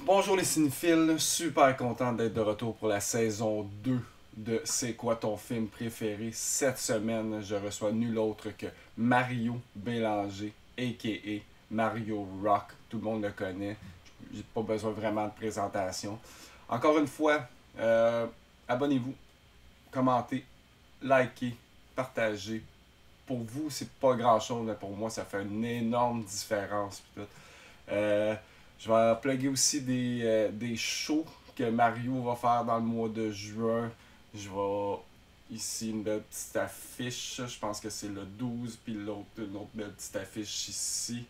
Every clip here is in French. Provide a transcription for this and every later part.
Bonjour les cinéphiles, super content d'être de retour pour la saison 2 de C'est quoi ton film préféré? Cette semaine, je reçois nul autre que Mario Bélanger, a.k.a. Mario Rock. Tout le monde le connaît, j'ai pas besoin vraiment de présentation. Encore une fois, abonnez-vous, commentez, likez, partagez. Pour vous, c'est pas grand chose, mais pour moi, ça fait une énorme différence. Pis tout. Euh, je vais plugger aussi des shows que Mario va faire dans le mois de juin. Je vais ici une belle petite affiche. Je pense que c'est le 12, puis une autre belle petite affiche ici.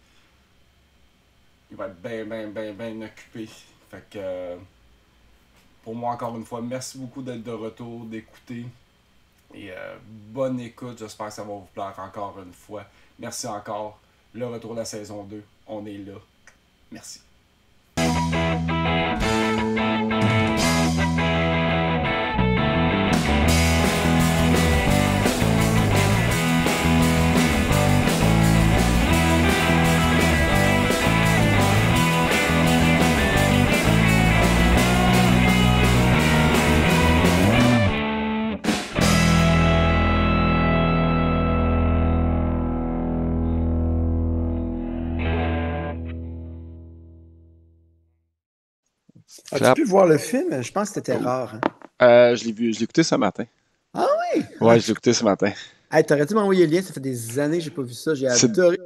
Il va être bien occupé. Fait que pour moi, encore une fois, merci beaucoup d'être de retour, d'écouter. Et bonne écoute, j'espère que ça va vous plaire encore une fois. Merci encore. Le retour de la saison 2, on est là. Merci. As-tu Clap. pu voir le film? Je pense que c'était Oh. rare. Hein? Je l'ai vu, je l'ai écouté ce matin. Ah oui? Ouais, je l'ai écouté ce matin. Hey, t'aurais dû m'envoyer le lien, ça fait des années que j'ai pas vu ça. J'ai C'est adoré.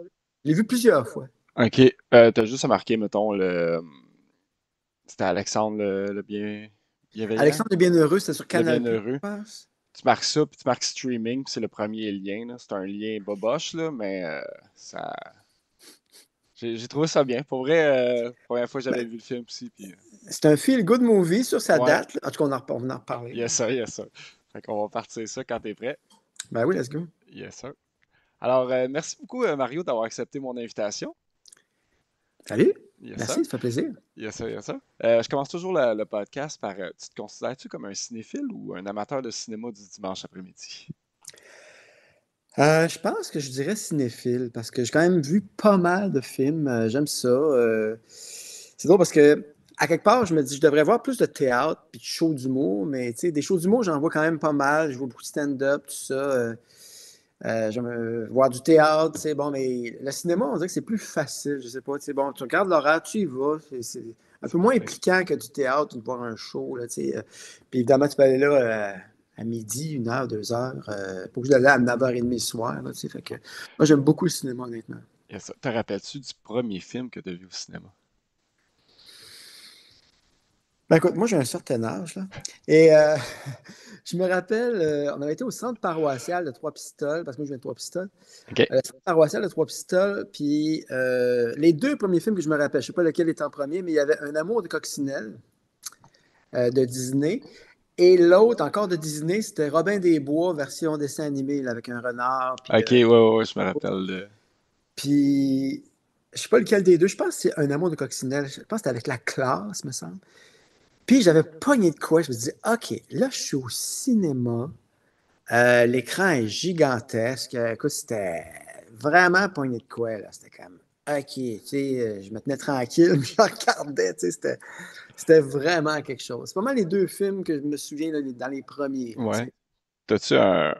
Je l'ai vu plusieurs fois. ok. T'as juste à marquer, mettons, c'était Alexandre le bienveillant, Alexandre est bien heureux, c'était sur le Canal+, je bienheureux. pense. Tu marques ça, puis tu marques streaming, puis c'est le premier lien, là. C'est un lien boboche, là, mais ça. J'ai trouvé ça bien. Pour vrai, première fois que Ben, j'avais vu le film aussi, puis c'est un feel-good movie sur sa ouais, date. Là. En tout cas, on va en reparler. Là. yes sir, yes sir. Fait qu'on va partir ça quand t'es prêt. Ben oui, let's go. Yes sir. Alors, merci beaucoup, Mario, d'avoir accepté mon invitation. Salut. Yes sir. Merci, ça fait plaisir. Yes, sir, yes, sir. Je commence toujours le podcast par tu te considères-tu comme un cinéphile ou un amateur de cinéma du dimanche après-midi? Je pense que je dirais cinéphile parce que j'ai quand même vu pas mal de films. J'aime ça. C'est drôle parce que, à quelque part, je me dis, je devrais voir plus de théâtre puis de shows d'humour, mais tu sais, des shows d'humour, j'en vois quand même pas mal. Je vois beaucoup de stand-up, tout ça. J'aime voir du théâtre, tu sais, bon, mais le cinéma, on dirait que c'est plus facile. Je sais pas, tu sais, bon, tu regardes l'horaire, tu y vas. C'est un peu moins Fait impliquant que du théâtre ou de voir un show, là, tu sais. Puis évidemment, tu peux aller là à midi, 1 heure, 2 heures. Pas obligé d'aller à 9h30 le soir, là, tu sais. Fait que moi, j'aime beaucoup le cinéma, honnêtement. yes, sir. Te rappelles-tu du premier film que tu as vu au cinéma? Ben écoute, moi j'ai un certain âge, là. Et je me rappelle, on avait été au centre paroissial de Trois-Pistoles, parce que moi je viens de Trois-Pistoles. OK. Le centre paroissial de Trois-Pistoles, puis les deux premiers films que je me rappelle, je ne sais pas lequel est en premier, mais il y avait Un amour de coccinelle de Disney. Et l'autre, encore de Disney, c'était Robin des Bois, version dessin animé, là, avec un renard. OK, ouais, ouais, ouais, je me rappelle de. Puis je ne sais pas lequel des deux, je pense que c'est Un amour de coccinelle. Je pense que c'était avec la classe, me semble. Puis j'avais pogné de quoi. Je me disais, OK, là, je suis au cinéma. L'écran est gigantesque. Écoute, c'était vraiment pogné de quoi, là. C'était comme, OK, tu sais, je me tenais tranquille, je regardais, tu sais, c'était vraiment quelque chose. C'est pas mal les deux films que je me souviens là, dans les premiers, là, tu Ouais. sais. T'as-tu un.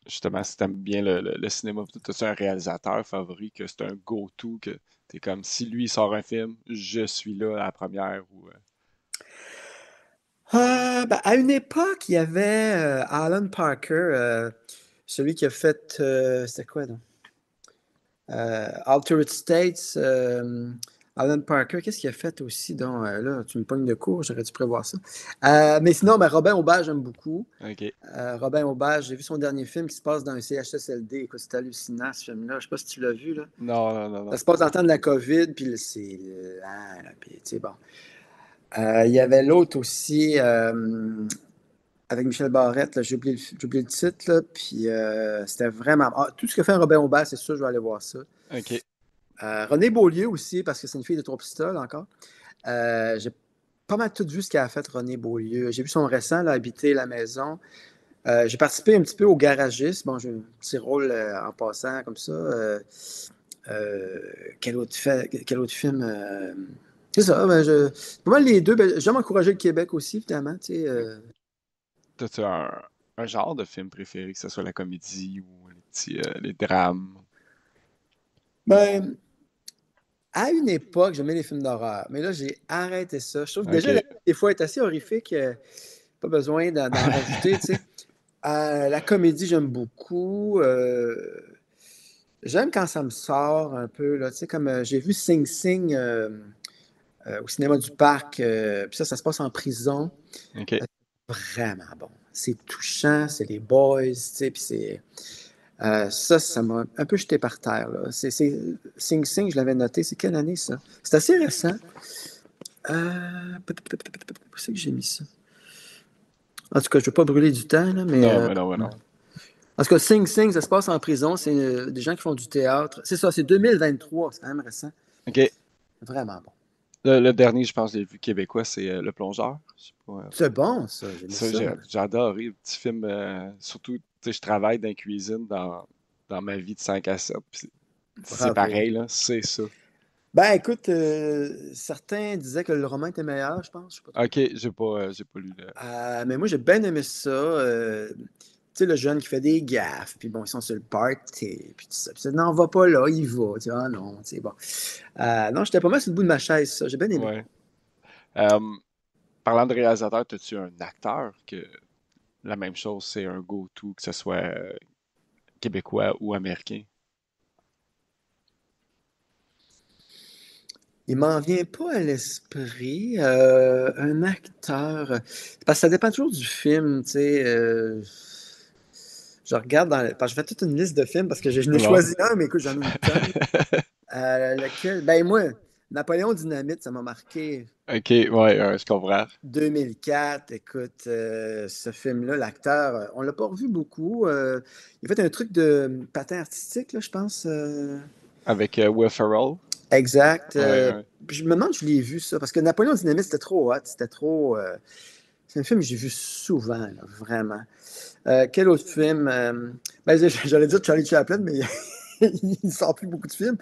Justement, si t'aimes bien le cinéma, t'as-tu un réalisateur favori que c'est un go-to, que t'es comme si lui il sort un film, je suis là à la première ou. Ben, à une époque, il y avait Alan Parker, celui qui a fait, c'était quoi, donc? Altered States, Alan Parker, qu'est-ce qu'il a fait aussi? Donc, là, tu me pognes de cours, j'aurais dû prévoir ça. Mais sinon, ben, Robin Aubert, j'aime beaucoup. OK. Robin Aubert, j'ai vu son dernier film qui se passe dans un CHSLD. Écoute, c'est hallucinant ce film-là. Je ne sais pas si tu l'as vu. Là. Non, non, non, Ça non. se passe dans le temps de la COVID, puis là, c'est lent, là, puis tu sais, bon. Il y avait l'autre aussi, avec Michel Barrette, là, j'ai oublié le titre, là, puis c'était vraiment. Ah, tout ce que fait Robin Aubert, c'est sûr, je vais aller voir ça. OK. René Beaulieu aussi, parce que c'est une fille de Trois Pistoles encore. J'ai pas mal tout vu ce qu'a fait René Beaulieu. J'ai vu son récent, là, Habiter la maison. J'ai participé un petit peu au garagiste. Bon, j'ai un petit rôle en passant comme ça. Euh, quel autre film? C'est ça. Ben, pour moi, les deux, ben, j'aime encourager le Québec aussi, évidemment. Tu sais, T'as-tu un genre de film préféré, que ce soit la comédie ou les drames? ben, à une époque, j'aimais les films d'horreur. Mais là, j'ai arrêté ça. Je trouve que déjà, la Ok, vie, des fois, est assez horrifique. Pas besoin d'en rajouter, tu sais. La comédie, j'aime beaucoup. J'aime quand ça me sort un peu, là, tu sais, comme j'ai vu Sing Sing au cinéma du parc, puis ça se passe en prison. ok. Vraiment bon. C'est touchant, c'est les boys, tu sais, puis ça m'a un peu jeté par terre, là. Sing Sing, je l'avais noté, c'est quelle année, ça? C'est assez récent. Où c'est que j'ai mis ça? En tout cas, je ne veux pas brûler du temps, là, mais Non, mais non, mais non. en tout cas, Sing Sing, ça se passe en prison. C'est des gens qui font du théâtre. C'est ça, c'est 2023. C'est quand même récent. Ok. Vraiment bon. Le dernier, je pense, que j'ai vu québécois, c'est Le Plongeur. Je sais pas. C'est bon, ça. J'ai mis Ça, ça. j'ai adoré. Petit film, surtout, tu sais, je travaille dans la cuisine dans ma vie de 5 à 7. Puis c'est Bravo. pareil, là. C'est ça. Ben, écoute, certains disaient que le roman était meilleur, je pense. Je sais pas trop. Ok, j'ai pas lu le. Mais moi, j'ai bien aimé ça. Tu sais, le jeune qui fait des gaffes, puis bon, ils sont sur le party, puis tout ça. Puis ça, non, va pas là, il va. Tu sais, ah non, tu sais, bon. Non, j'étais pas mal sur le bout de ma chaise, ça. J'ai bien aimé. Ouais. Euh, Parlant de réalisateur, as-tu un acteur que la même chose, c'est un go-to, que ce soit québécois ou américain? Il m'en vient pas à l'esprit. Un acteur. Parce que ça dépend toujours du film, tu sais. Je regarde parce que je fais toute une liste de films parce que je n'ai Bon. choisi un, mais écoute, j'en ai une tonne. Lequel? Ben moi, Napoléon Dynamite, ça m'a marqué. Ok, ouais, je comprends. 2004, écoute, ce film-là, l'acteur, on l'a pas revu beaucoup. Il a fait un truc de patin artistique, là, je pense. Avec Will Ferrell? Exact. Ouais, ouais. Puis je me demande si je l'ai vu, ça, parce que Napoléon Dynamite, c'était trop hot, c'était trop. C'est un film que j'ai vu souvent, là, vraiment. Quel autre film? Ben, j'allais dire Charlie Chaplin, mais il ne sort plus beaucoup de films.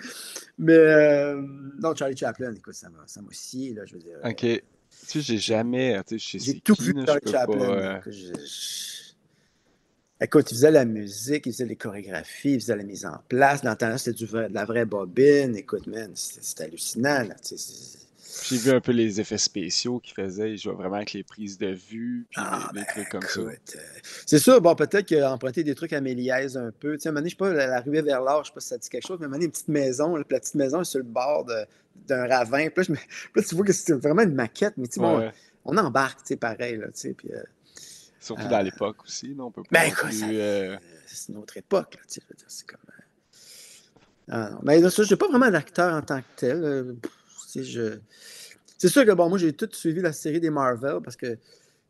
Mais non, Charlie Chaplin, écoute, ça m'a scié, là, je veux dire. Ok. Tu sais, j'ai jamais. Tu sais, je sais J'ai c'est tout qui, vu là, je Charlie peux pas. Chaplin. Écoute, il faisait la musique, il faisait les chorégraphies, il faisait la mise en place. Dans le temps, c'était de la vraie bobine. Écoute, man, c'était hallucinant, là. J'ai vu un peu les effets spéciaux qu'il faisait. Il jouait vraiment avec les prises de vue, puis Ah, ben, les trucs comme ça. écoute. C'est sûr, bon, peut-être qu'il a emprunté des trucs à Méliès un peu. Tu sais, à un moment donné, je sais pas, la ruée vers l'or, je sais pas si ça dit quelque chose, mais à un moment donné, une petite maison, là, puis la petite maison est sur le bord d'un ravin. Puis là, tu vois que c'est vraiment une maquette, mais tu sais, bon, Ouais. on embarque, tu sais, pareil, là, tu sais, puis... Surtout dans euh, l'époque aussi, là, on peut pas ben, non écoute, plus. c'est une autre époque, là, tu sais, je veux dire, c'est comme... Ah, non. Mais ça, je n'ai pas vraiment d'acteur en tant que tel. Tu sais, c'est sûr que, bon, moi, j'ai tout suivi la série des Marvel, parce que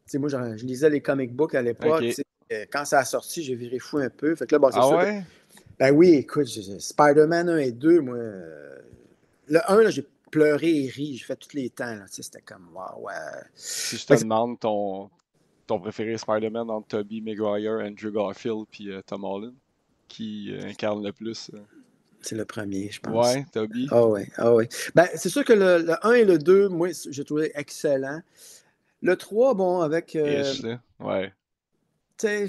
sais, moi, je lisais les comic books à l'époque. Tu Ok. sais, quand ça a sorti, j'ai viré fou un peu. Fait que là, bon, c'est Ah sûr que. ouais? Ben oui, écoute, Spider-Man 1 et 2, moi. Le 1, là, j'ai pleuré et ri. J'ai fait tous les temps. Là, tu sais, c'était comme, waouh, ouais. Si je te Fait que demande ton préféré Spider-Man entre Tobey Maguire, Andrew Garfield, puis Tom Holland, qui incarne le plus? c'est le premier, je pense. Ouais, Tobey. Ah ouais, ah ouais. Ben, c'est sûr que le 1 et le 2, moi, j'ai trouvé excellent. Le 3, bon, avec. Ish, là. Ouais. Tu sais,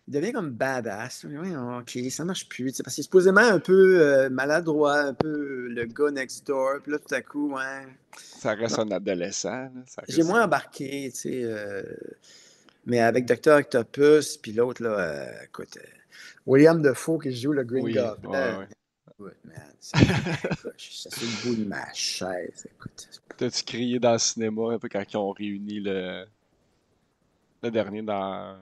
il devient comme badass. Oui, ok, ça marche plus. Tu sais, parce qu'il est supposément un peu maladroit, un peu le gars next door. Puis là, tout à coup, ouais. Ça reste Non, un adolescent, là. Ça j'ai reste. moins embarqué, tu sais. Mais avec Docteur Octopus, puis l'autre, là, écoute, William Defoe qui joue le Green Oui, Goblin. ouais, Écoute, man, écoute, je suis assis le bout de ma chaise. Écoute. T'as-tu crié dans le cinéma un peu quand ils ont réuni le dernier dans.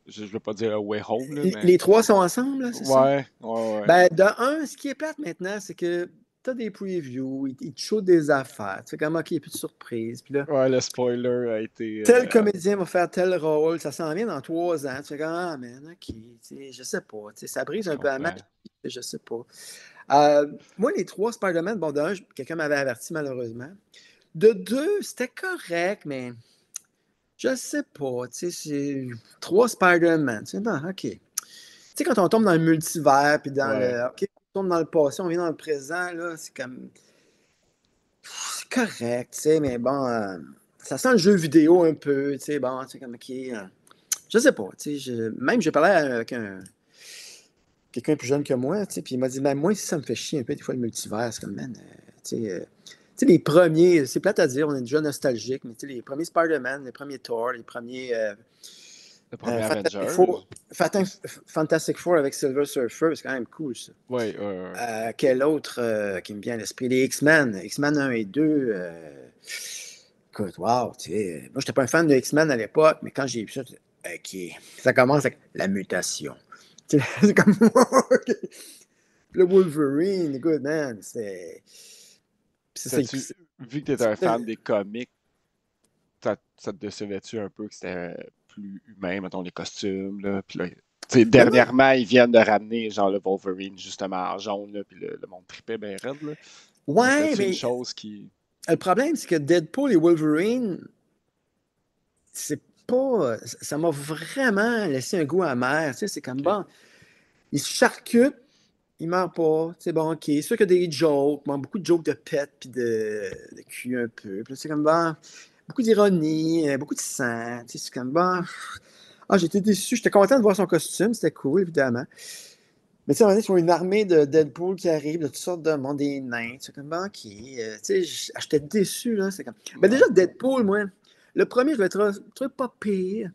Je veux pas dire Way Home, là, mais. Les trois sont ensemble, là, c'est ça? Ouais, ouais, ouais. Ben, de un, ce qui est plate maintenant, c'est que tu as des previews, ils te showent des affaires. Tu fais comme, OK, il n'y a plus de surprise. Puis là, Ouais, le spoiler a été. tel comédien va faire tel rôle, ça s'en vient dans 3 ans. Tu fais comme, ah, man, OK, tu sais, je sais pas. Tu sais, ça brise Je un peu la magie, comprends. je sais pas. Moi, les trois Spider-Man, bon, d'un, quelqu'un m'avait averti malheureusement. De deux, c'était correct, mais je sais pas. Tu sais, c'est trois Spider-Man. Tu sais, bon, OK. Tu sais, quand on tombe dans le multivers, puis dans Ouais. le. OK, on tombe dans le passé, on vient dans le présent, là, c'est comme. C'est correct, tu sais, mais bon, ça sent le jeu vidéo un peu, tu sais, bon, tu sais, comme, OK, je sais pas, tu sais, même j'ai parlé avec quelqu'un plus jeune que moi, tu sais, puis il m'a dit, même moi, si ça me fait chier un peu, des fois, le multivers, c'est comme, man, tu sais, les premiers, c'est plate à dire, on est déjà nostalgique, mais tu sais, les premiers Spider-Man, les premiers Thor, les premiers Le premier Fantastic Avengers. Four, Fantastic Four avec Silver Surfer, c'est quand même cool, ça. Ouais, Quel autre qui me vient à l'esprit? Les X-Men. X-Men 1 et 2. Écoute, wow, tu sais. Moi, j'étais pas un fan de X-Men à l'époque, mais quand j'ai vu ça, OK. Ça commence avec la mutation. Tu sais, c'est comme OK. Le Wolverine, écoute, man, t'as-tu, vu que tu étais un fan des comics, ça te décevait-tu un peu que c'était plus humain, mettons, les costumes, là, puis là, tu sais, dernièrement, ils viennent de ramener, genre, le Wolverine, justement, en jaune, là, puis le monde tripait bien raide, là. Ouais, C'est une mais chose qui... le problème, c'est que Deadpool et Wolverine, c'est pas. Ça m'a vraiment laissé un goût amer. Tu sais, c'est comme Ok. bon. Ils se charcutent, ils meurent pas. C'est bon, ok. C'est sûr qu'il y a des jokes, bon, beaucoup de jokes de pète puis de cul un peu. Puis là, c'est comme bon. Beaucoup d'ironie, beaucoup de sang. Tu sais, c'est comme bon. Ah, j'étais déçu. J'étais content de voir son costume. C'était cool, évidemment. Mais tu sais, à un moment donné, tu vois une armée de Deadpool qui arrive de toutes sortes de monde, des nains. C'est comme bon, ok. Tu sais, j'étais déçu, là. C'est comme. Mais déjà, Deadpool, moi, le premier, je l'ai trouvé pas pire.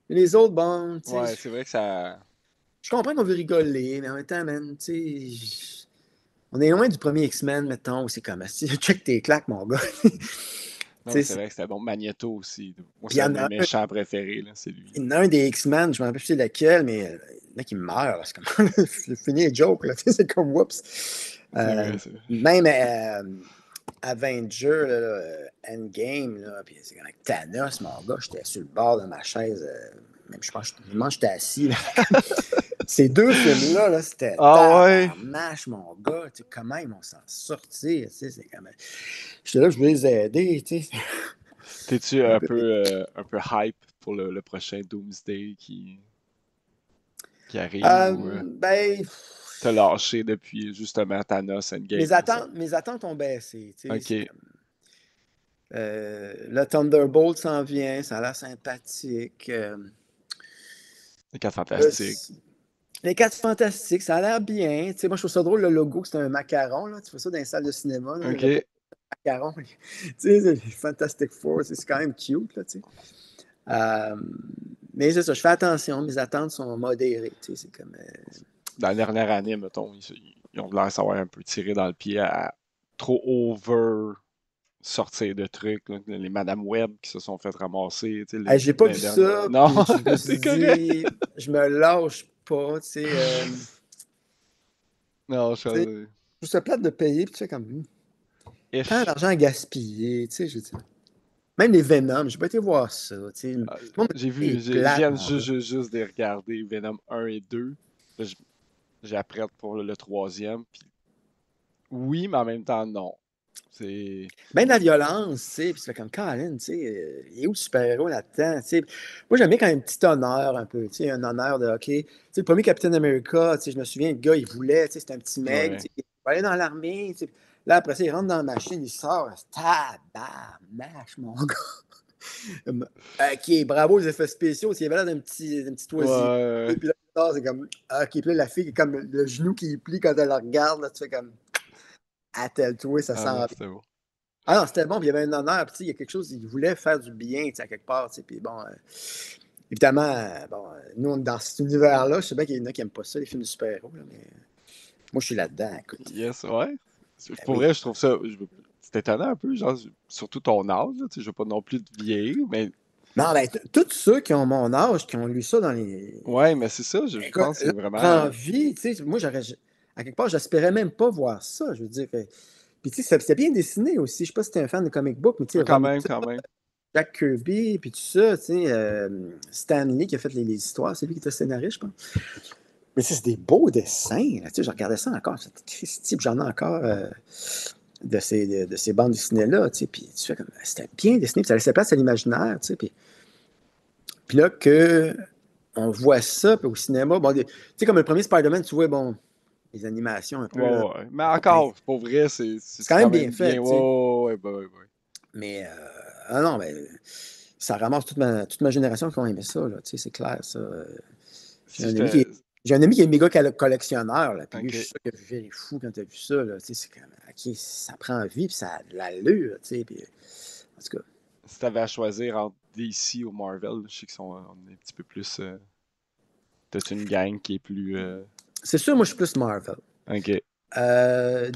Les autres, bon, tu Ouais, sais, c'est vrai que ça... je comprends qu'on veut rigoler, mais en même temps, man, tu sais, on est loin du premier X-Men, mettons, où c'est comme, si check tes claques, mon gars. Non, Tu c'est sais, vrai que c'était bon. Magneto aussi. Moi, puis il y c'est un de en mes a un, méchants préférés, là, c'est lui. il y en a un des X-Men, je me rappelle plus c'est lequel, mais le mec, il meurt, là, c'est comme, c'est fini les jokes, là, tu sais, c'est comme, whoops. C'est vrai, c'est vrai. Même Avenger, Endgame, là, puis c'est avec Thanos, mon gars, j'étais sur le bord de ma chaise, même je pense, que j'étais assis, là. Ces deux films-là, là, c'était Ah ouais? tabarnache, mon gars. Tu sais, comment ils vont s'en sortir? Tu sais, c'est comme... J'étais là, je voulais les aider. Tu sais. T'es-tu Un peu... un peu hype pour le prochain Doomsday qui arrive ou Ben, t'as lâché depuis justement Thanos Endgame? mes attentes ont baissé. Tu sais, c'est Ok, comme... le Thunderbolt s'en vient, ça a l'air sympathique. les 4 Là, fantastiques. les quatre fantastiques, ça a l'air bien. Tu sais, moi, je trouve ça drôle, le logo, c'est un macaron. Là. Tu fais ça dans les salles de cinéma, là, le Ok. macaron. Tu sais, c'est les Fantastic Four, c'est quand même cute. Là, tu sais. Euh, mais c'est ça, je fais attention, mes attentes sont modérées. Tu sais, c'est comme. Dans la dernière année, mettons, ils ont l'air de savoir un peu tirer dans le pied à trop over sortir de trucs, là. Les Madame Web qui se sont fait ramasser, tu sais, J'ai pas vu ça, Non, puis je me suis c'est correct. dit, je me lâche pas. Tu sais, Non, tu sais, je... je trouve ça plate de payer, puis tu sais, comme. Tant Ish. d'argent à gaspiller. Tu sais, je veux dire. Même les Venom, j'ai pas été voir ça. Tu sais. Tout Ah, le monde me j'ai dit, il vu, est je plate, viens mon gars. juste de regarder Venom 1 et 2. Là, j'apprête pour le troisième. Puis oui, mais en même temps, non. C'est. Même la violence, tu sais, puis tu fais comme Colin, tu sais, il est où le super-héros là-dedans, tu sais. Moi, j'aime bien quand même un petit honneur un peu, tu sais, un honneur de, OK, tu sais, le premier Captain America, tu sais, je me souviens, le gars, il voulait, tu sais, c'était un petit mec, tu Ouais. sais, il va aller dans l'armée, tu sais. Là, après ça, il rentre dans la machine, il sort, tabarnache, mon gars. OK, bravo les effets spéciaux, il y avait là d'un petit oisier. Et Ouais. puis là, il sort, c'est comme, OK, puis là, la fille, est comme le genou qui plie quand elle la regarde, là, tu fais comme, attelle-toi, ça Ah non, sent. c'était bon. Ah non, c'était bon, puis il y avait un honneur, puis il y a quelque chose, il voulait faire du bien, à quelque part, puis bon, évidemment, bon, nous, dans cet univers-là, je sais bien qu'il y en a qui n'aiment pas ça, les films de super-héros, là, mais moi, je suis là-dedans, écoute. Yes, ouais. Ben Pour oui. vrai, je trouve ça. C'est étonnant un peu, genre, surtout ton âge, là, tu sais, je veux pas non plus te vieillir, mais Non, ben, tous ceux qui ont mon âge, qui ont lu ça dans les... ouais, mais c'est ça, je Écoute, pense que là, c'est vraiment. prends vie, tu sais, moi, à quelque part, j'espérais même pas voir ça, je veux dire. Puis, tu sais, c'était bien dessiné aussi, je sais pas si t'es un fan de comic book, mais tu sais, Ah, quand Romita, même, quand même. Jack Kirby, puis tout ça, tu sais, Stan Lee qui a fait les histoires, c'est lui qui était scénariste, je pense. Mais c'est des beaux dessins. Là, tu sais, je regardais ça encore. Christy, j'en ai encore de ces bandes dessinées-là. Tu sais, puis tu fais comme. C'était bien dessiné, puis ça laissait place à l'imaginaire. Tu sais, puis là, on voit ça puis au cinéma. Bon, tu sais, comme le premier Spider-Man, tu vois, bon, les animations un peu. Ouais. Mais encore, pour vrai, c'est quand même bien fait. Ouais. Mais, non, mais ça ramasse toute ma génération qui ont aimé ça, là. C'est clair, ça. J'ai un ami qui est méga collectionneur, là, puis lui, je suis sûr qu'il a vu les fous quand il a vu ça, là. C'est comme, OK, ça prend vie, puis ça a de l'allure, puis, en tout cas. Si tu avais à choisir entre DC ou Marvel, je sais qu'ils sont un petit peu plus... T'as une gang qui est plus... C'est sûr, moi, je suis plus Marvel. OK.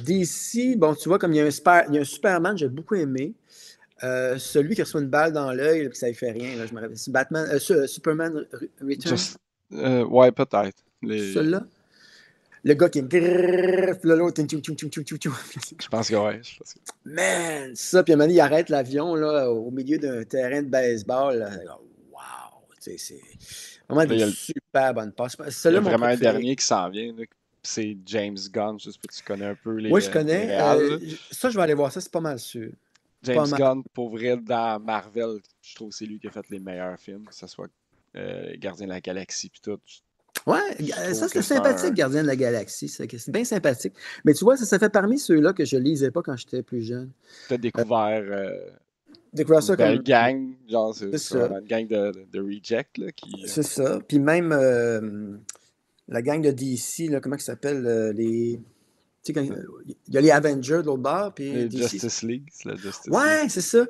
DC, bon, tu vois, comme il y a un Superman, j'ai beaucoup aimé. Celui qui reçoit une balle dans l'œil, puis ça ne fait rien, là, je me rappelle. C'est Superman Returns. Ouais, peut-être. Celui-là. Le gars qui est grrrr, puis là, l'autre, je pense que ouais. Man, ça, puis à un moment donné, il arrête l'avion là, au milieu d'un terrain de baseball. Là. Wow! C'est vraiment des super bonnes passes. Il y a vraiment un dernier qui s'en vient. Là. C'est James Gunn. Je sais pas si tu connais un peu les. Moi, je connais. Ça, je vais aller voir ça, c'est pas mal sûr. James Gunn, pour vrai, dans Marvel, je trouve que c'est lui qui a fait les meilleurs films, que ce soit Gardien de la Galaxie puis tout. Ouais, ça c'est sympathique, Gardien de la Galaxie. C'est bien sympathique. Mais tu vois, ça fait parmi ceux-là que je lisais pas quand j'étais plus jeune. Tu as découvert ça comme... comme... gang, genre c'est vraiment une gang de reject. Là, qui... C'est ça. Puis même la gang de DC, là, comment ça s'appelle? Les... Tu sais, quand... il y a les Avengers de l'autre bord, puis les DC. Justice League. Ouais, c'est ça.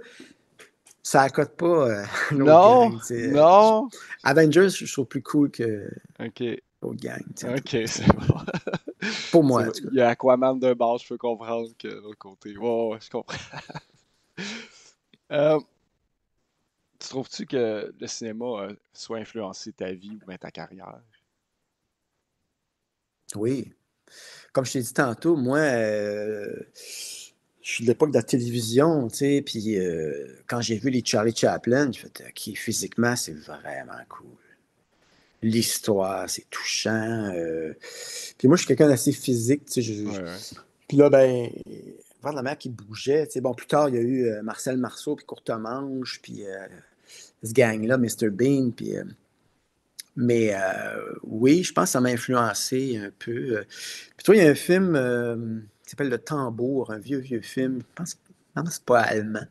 Ça accote pas l'autre gang. Non! Avengers, je trouve plus cool que l'autre gang. Ok, c'est bon. Pour moi, en tout cas. Il y a Aquaman d'un bord, je peux comprendre que de l'autre côté. Ouais, je comprends. Tu trouves-tu que le cinéma soit influencé ta vie ou même ta carrière? Oui. Comme je t'ai dit tantôt, moi, je suis de l'époque de la télévision, tu sais, puis quand j'ai vu les Charlie Chaplin, j'ai fait, OK, physiquement, c'est vraiment cool. L'histoire, c'est touchant. Puis moi, je suis quelqu'un d'assez physique, tu sais. Puis là, ben, voir la mer qui bougeait, tu sais. Bon, plus tard, il y a eu Marcel Marceau, puis Courtemanche, puis ce gang-là, Mr. Bean, puis... mais oui, je pense que ça m'a influencé un peu. Puis toi, il y a un film qui s'appelle Le Tambour, un vieux film. Je pense non, c'est pas allemand.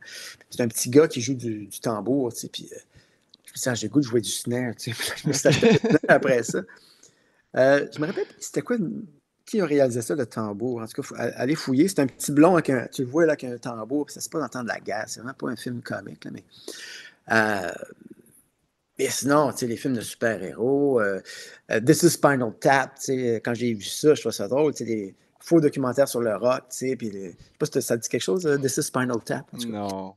C'est un petit gars qui joue du tambour, tu sais, puis je me suis dit, j'ai le goût de jouer du snare, tu sais. Puis je me suis acheté le snare après ça. Je me rappelle, c'était quoi, qui a réalisé ça, le tambour? En tout cas, il faut aller fouiller. C'est un petit blond, tu le vois là, avec un tambour, puis ça se passe dans le temps de la guerre. C'est vraiment pas un film comique, là, mais... Mais sinon, tu sais, les films de super-héros, This is Spinal Tap, tu sais, quand j'ai vu ça, je trouve ça drôle, tu sais, des faux documentaires sur le rock, tu sais, puis je sais pas si ça dit quelque chose, This is Spinal Tap, en tout cas. Non.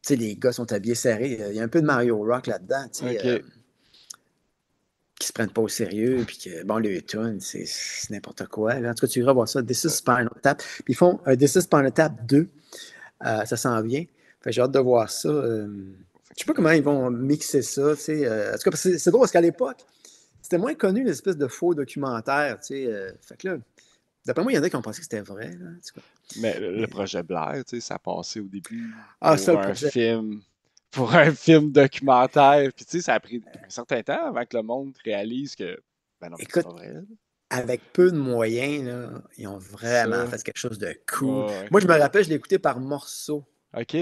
Tu sais, les gars sont habillés serrés, il y a un peu de Mario Rock là-dedans, tu sais, qui se prennent pas au sérieux, puis que, bon, le tune, c'est n'importe quoi, là. En tout cas, tu iras voir ça, This is Spinal Tap, puis ils font un This is Spinal Tap 2, ça s'en vient, j'ai hâte de voir ça, je sais pas comment ils vont mixer ça, tu sais. En tout cas, c'est drôle parce qu'à l'époque, c'était moins connu l'espèce de faux documentaire, tu sais. Fait que là, d'après moi, il y en a qui ont pensé que c'était vrai, là, en tout cas. Mais le projet Blair, tu sais, ça passait au début pour un film documentaire. Puis tu sais, ça a pris un certain temps avant que le monde réalise que, ben non, c'est pas vrai. Avec peu de moyens, là, ils ont vraiment fait quelque chose de cool. Ouais. Moi, je me rappelle, je l'écoutais par morceaux. OK.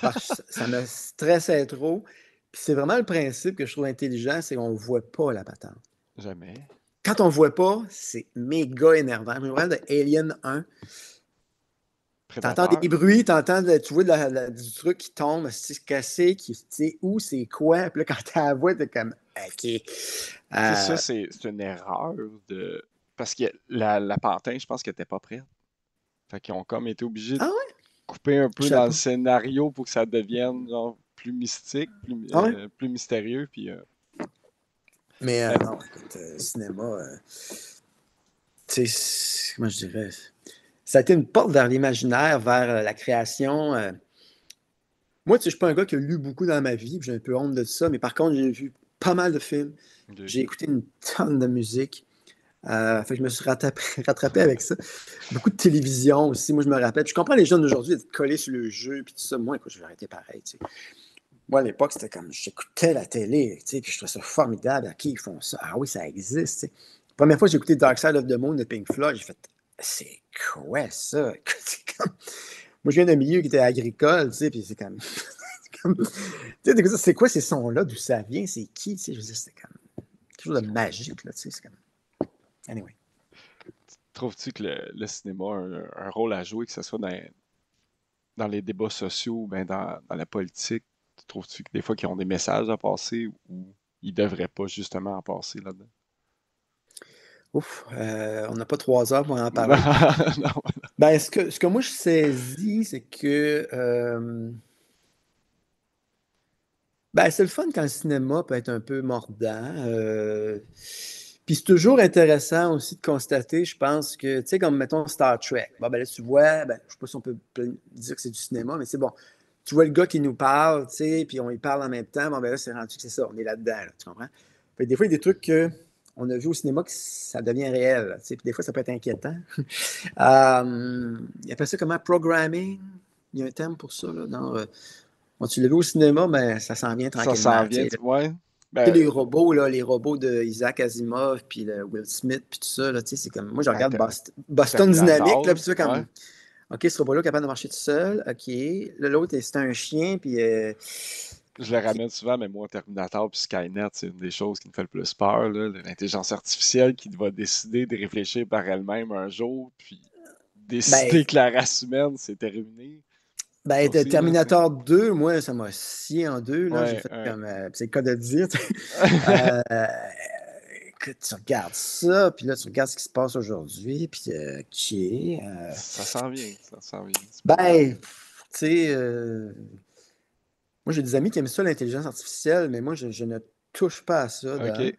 Parce que ça me stressait trop. Puis c'est vraiment le principe que je trouve intelligent, c'est qu'on ne voit pas la patente. Jamais. Quand on ne voit pas, c'est méga énervant. Je me rappelle de Alien 1. T'entends des bruits, tu vois du truc qui tombe, c'est cassé, qui sait où, c'est quoi. Puis là, quand tu la vois, t'es comme, OK. Ça, c'est une erreur de... Parce que la pantin, je pense qu'elle n'était pas prête. Fait qu'ils ont comme été obligés de couper un peu dans le scénario pour que ça devienne genre, plus mystique, plus mystérieux. Puis, mais non, écoute, cinéma, tu sais, comment je dirais... Ça a été une porte vers l'imaginaire, vers la création. Moi, tu sais, je ne suis pas un gars qui a lu beaucoup dans ma vie, j'ai un peu honte de ça, mais par contre, j'ai vu pas mal de films. Okay. J'ai écouté une tonne de musique. Fait que je me suis rattrapé avec ça. Beaucoup de télévision aussi. Moi, je me rappelle. Je comprends les jeunes d'aujourd'hui d'être collés sur le jeu, puis tout ça. Moi, écoute, je vais arrêter pareil. Tu sais. Moi, à l'époque, c'était comme j'écoutais la télé, tu sais, puis je trouvais ça formidable. À qui ils font ça? Ah oui, ça existe. Tu sais. Première fois que j'ai écouté Dark Side of the Moon de Pink Floyd, j'ai fait c'est quoi ça? Moi, je viens d'un milieu qui était agricole, tu sais, puis c'est comme. C'est quoi ces sons-là? D'où ça vient? C'est qui? Je veux dire, c'était comme quelque chose de magique, là, tu sais. C'est comme. Anyway. Trouves-tu que le cinéma a un rôle à jouer, que ce soit dans les débats sociaux ou ben dans la politique? Trouves-tu que des fois qu'ils ont des messages à passer ou ils devraient pas justement en passer là-dedans? Ouf, on n'a pas 3 heures pour en parler. Non. Ben, ce que moi je saisis, c'est que ben, c'est le fun quand le cinéma peut être un peu mordant. Puis c'est toujours intéressant aussi de constater, je pense que, tu sais, comme mettons Star Trek. Bon, ben là, tu vois, ben, je sais pas si on peut dire que c'est du cinéma, mais c'est bon. Tu vois le gars qui nous parle, tu sais, puis on y parle en même temps. Bon, ben là, c'est rendu que c'est ça, on est là-dedans, là, tu comprends? Fait que des fois, il y a des trucs qu'on a vus au cinéma que ça devient réel, là, tu sais, puis des fois, ça peut être inquiétant. Il appelle ça comment? Programming. Il y a un terme pour ça, là, quand tu l'as vu au cinéma, ben, ça s'en vient Ça tranquillement. s'en vient, ouais. Tu sais, les robots, là, les robots de Isaac Asimov, puis Will Smith, puis tout ça, là, tu sais, c'est comme, moi, je regarde Boston Dynamics, là, puis c'est comme, ouais. OK, ce robot-là est capable de marcher tout seul, OK. Là, l'autre, c'est un chien, puis... Je le ramène souvent, mais moi, Terminator puis Skynet, c'est une des choses qui me fait le plus peur, là. L'intelligence artificielle qui va décider de réfléchir par elle-même un jour, puis décider Ben, que la race humaine, c'est terminé. ben, Aussi, Terminator 2, moi, ça m'a scié en deux, là. J'ai ouais, fait ouais. comme... c'est le cas de le dire, tu sais. Écoute, tu regardes ça, puis là, tu regardes ce qui se passe aujourd'hui, puis OK. Ça s'en vient, ça s'en vient. Ben, tu sais... moi, j'ai des amis qui aiment ça, l'intelligence artificielle, mais moi, je ne touche pas à ça. OK.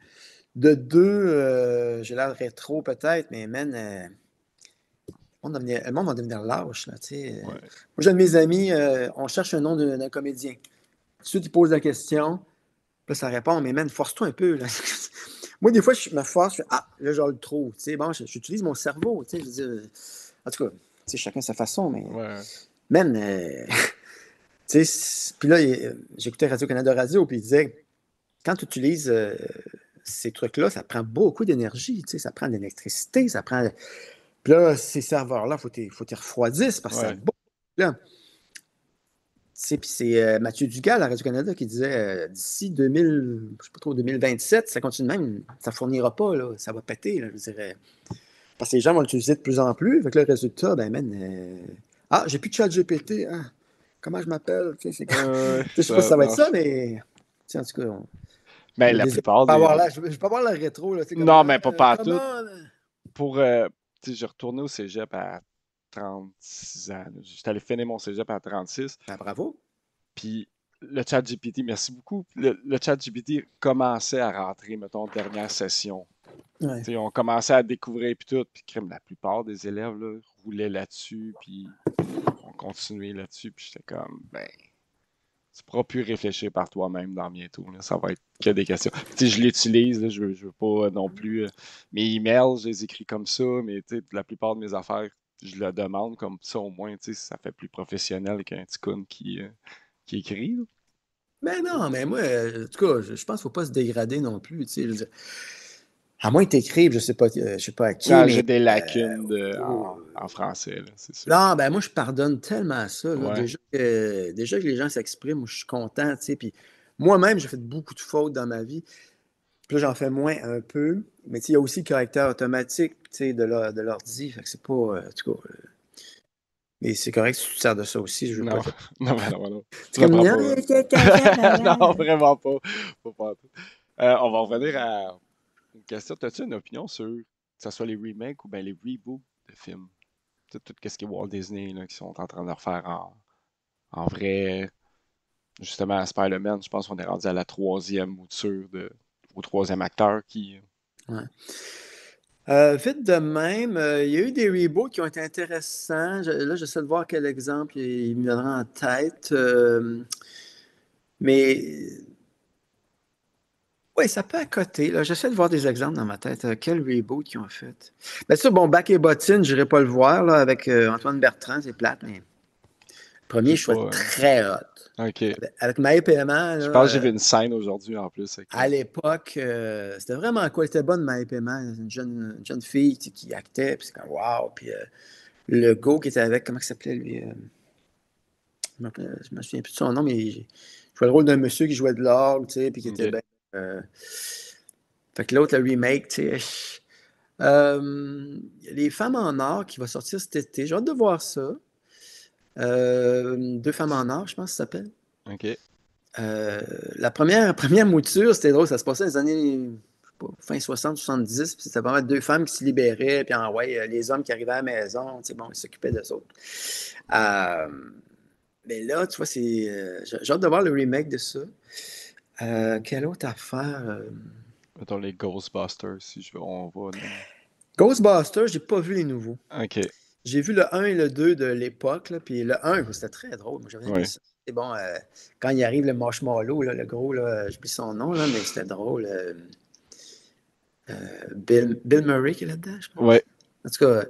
De deux, j'ai l'air rétro peut-être, mais man, le monde va devenir lâche. Là, tu sais. Ouais. Moi, j'ai un de mes amis, on cherche un nom d'un comédien. Ensuite, il pose la question, puis là, ça répond, mais man, force-toi un peu. Là. Moi, des fois, je me force, je fais, ah, là, je le trouve. Tu sais, bon, j'utilise mon cerveau. Tu sais, je veux dire, en tout cas, tu sais, chacun sa façon, mais Ouais. man, tu sais, puis là, j'écoutais Radio-Canada Radio, puis il disait, quand tu utilises ces trucs-là, ça prend beaucoup d'énergie, tu sais, ça prend de l'électricité, ça prend... Puis là, ces serveurs-là, il faut qu'ils refroidissent parce que ça bouffe. Là. Puis c'est Mathieu Dugal à Radio-Canada qui disait d'ici 2000, je sais pas trop, 2027, ça continue de même, ça ne fournira pas, là, ça va péter, là, je dirais. Parce que les gens vont l'utiliser de plus en plus. Fait que le résultat, ben, ah, j'ai plus de chat GPT, hein. Comment je m'appelle? Tu sais, je sais pas si ça va être ça, mais en tout cas... Ben, la plupart des... Je ne vais pas voir la rétro. Là, non, mais pas tout. Pour, j'ai retourné au cégep à 36 ans. J'étais allé finir mon cégep à 36. Ben, bravo. Puis le chat GPT, merci beaucoup. Le chat GPT commençait à rentrer, mettons, dernière session. Ouais. On commençait à découvrir puis tout. Puis la plupart des élèves là, roulaient là-dessus. Puis on continuait là-dessus. Puis j'étais comme, ben... tu pourras plus réfléchir par toi-même dans bientôt. Là. Ça va être que des questions. Je l'utilise, là, je veux pas non plus. Mes emails, je les écris comme ça, mais la plupart de mes affaires, je le demande comme ça au moins, ça fait plus professionnel qu'un petit con qui écrit. Là. Ben non, mais moi, en tout cas, je pense qu'il ne faut pas se dégrader non plus. Je veux dire, à moins que tu écrives, je sais pas à qui. Non, j'ai des lacunes en français, là, c'est sûr. Non, ben moi, je pardonne tellement ça. Là, ouais. déjà que les gens s'expriment, moi, je suis content. Puis moi-même, j'ai fait beaucoup de fautes dans ma vie. Puis là, j'en fais moins un peu. Mais il y a aussi le caractère automatique de l'ordi. Fait que c'est pas. En tout cas. Mais c'est correct si tu te sers de ça aussi. Je veux non. pas. Non. C'est comme non, non, vraiment pas. On va revenir à une question. As-tu une opinion sur que ce soit les remakes ou bien les reboots de films? Tout ce qui est Walt Disney là, qui sont en train de refaire en vrai. Justement, à Spider-Man, je pense qu'on est rendu à la 3e mouture au 3e acteur qui. Ouais. Vite de même, il y a eu des reboots qui ont été intéressants. Là, j'essaie de voir quel exemple il me viendra en tête. Mais oui, ça peut accoter. J'essaie de voir des exemples dans ma tête. Quel reboot ils ont fait? Ben ça, bon, Back et Bottine, je n'irai pas le voir là, avec Antoine Bertrand, c'est plate, mais Premier, J'ai je trouvais pas. très hot. Ok. Avec Maë Paiement, Je là, pense que j'ai vu une scène aujourd'hui en plus. à l'époque, c'était vraiment quoi? Elle était bonne, Maë Paiement. Une jeune fille qui actait, puis c'est comme wow. Puis le go qui était avec, comment il s'appelait lui? Je me souviens plus de son nom, mais il jouait le rôle d'un monsieur qui jouait de l'orgue, tu sais, puis qui était Ok. bien. Fait que l'autre, le remake, tu sais. Les Femmes en or qui va sortir cet été. J'ai hâte de voir ça. Deux Femmes en or, je pense que ça s'appelle. Ok. La première mouture, c'était drôle, ça se passait dans les années je sais pas, fin 60, 70, puis c'était vraiment deux femmes qui se libéraient, puis ouais, les hommes qui arrivaient à la maison, tu sais, bon, ils s'occupaient d'eux autres. Mais là, tu vois, j'ai hâte de voir le remake de ça. Quelle autre affaire? Mettons les Ghostbusters, si on va. Ghostbusters, j'ai pas vu les nouveaux. Ok. J'ai vu le 1 et le 2 de l'époque, là, puis le 1, c'était très drôle. Moi, j'avais aimé Ouais. ça. C'est bon, quand il arrive le marshmallow, là, le gros, là, j'oublie son nom, là, mais c'était drôle. Bill Murray qui est là-dedans, je pense. Ouais. En tout cas,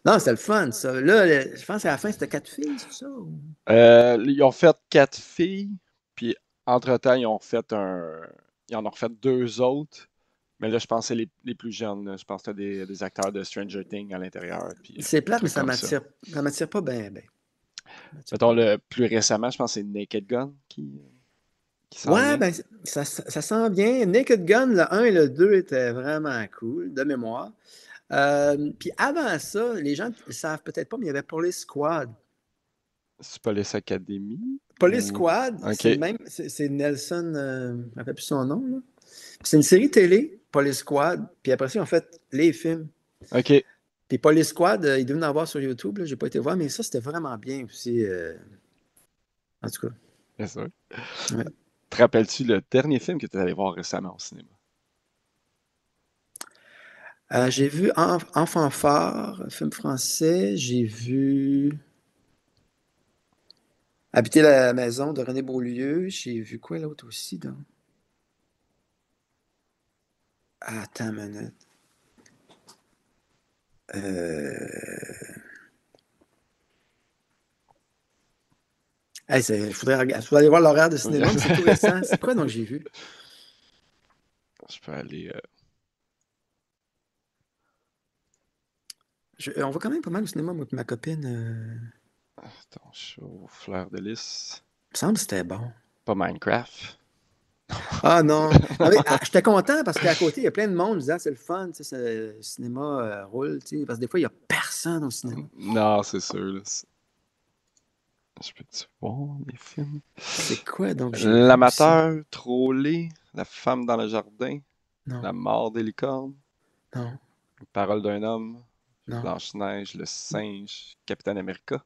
non, c'était le fun, ça. Là, je pense qu'à la fin, c'était 4 filles, c'est ça? Ils ont fait 4 filles, puis entre-temps, ils en ont refait 2 autres. Mais là, je pense que c'est les plus jeunes. Là. Je pense que tu as des acteurs de Stranger Things à l'intérieur. Puis, C'est plate, mais trucs ça comme ça. m'attire pas bien, bien. Mettons, le plus récemment, je pense que c'est Naked Gun qui s'en Ouais, vient. ben, ça sent bien. Naked Gun, le 1 et le 2 étaient vraiment cool, de mémoire. Puis avant ça, les gens ne savent peut-être pas, mais il y avait Police Squad. C'est Police Academy? Police Ou... Squad, Ok. c'est le même, c'est Nelson, je ne me rappelle plus son nom, là. C'est une série télé, Police Squad, puis après ça, ils ont fait les films. Ok. Puis Police Squad, ils devaient en avoir sur YouTube, je n'ai pas été voir, mais ça, c'était vraiment bien aussi. En tout cas. Bien sûr. Ouais. Te rappelles-tu le dernier film que tu es allé voir récemment au cinéma? J'ai vu Enfant phare, film français. J'ai vu Habiter la maison de René Beaulieu. J'ai vu quoi l'autre aussi, donc? Attends une minute. Hey, il faudrait aller voir l'horaire de cinéma, mais c'est tout récent. C'est quoi donc j'ai vu? Je peux aller. On va quand même pas mal au cinéma, moi et ma copine. Attends, je suis au Fleur de Lys. Il me semble que c'était bon. Pas Minecraft. Ah non. Non, mais, j'étais content parce qu'à côté, il y a plein de monde. Je disais, c'est le fun, tu sais, le cinéma roule, tu sais, parce que des fois, il n'y a personne au cinéma. Non, c'est sûr. Là. Je peux-tu voir les films? C'est quoi donc j'ai vu aussi? L'amateur, Trollé, La femme dans le jardin, Non, La mort des licornes, non, Parole d'un homme, non. Blanche-Neige, Le singe, Capitaine America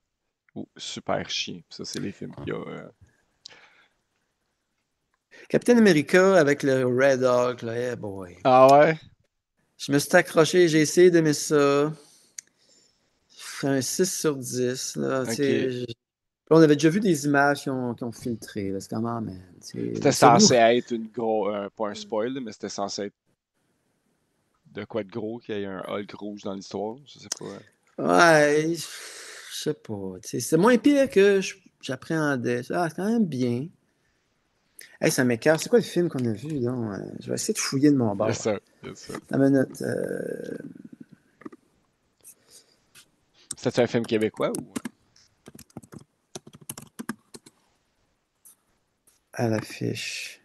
ou Super Chien. Ça, c'est les films qu'il y a. Captain America avec le Red Hawk, là, hey boy. Ah ouais? Je me suis accroché, j'ai essayé d'aimer ça. Un 6 sur 10. Là, tu Ok. sais, on avait déjà vu des images qui ont filtré. Là, c'est comment, man. C'était censé être pas un spoil, mais c'était censé être de quoi de gros, qu'il y ait un Hulk rouge dans l'histoire. Je sais pas. Ouais, je sais pas. C'est moins pire que j'appréhendais. Ah, c'est quand même bien. Hey, ça m'écarte. C'est quoi le film qu'on a vu, donc? Je vais essayer de fouiller de mon bord. Yes, sir. Yes, sir. Une minute. C'était un film québécois ou? À l'affiche.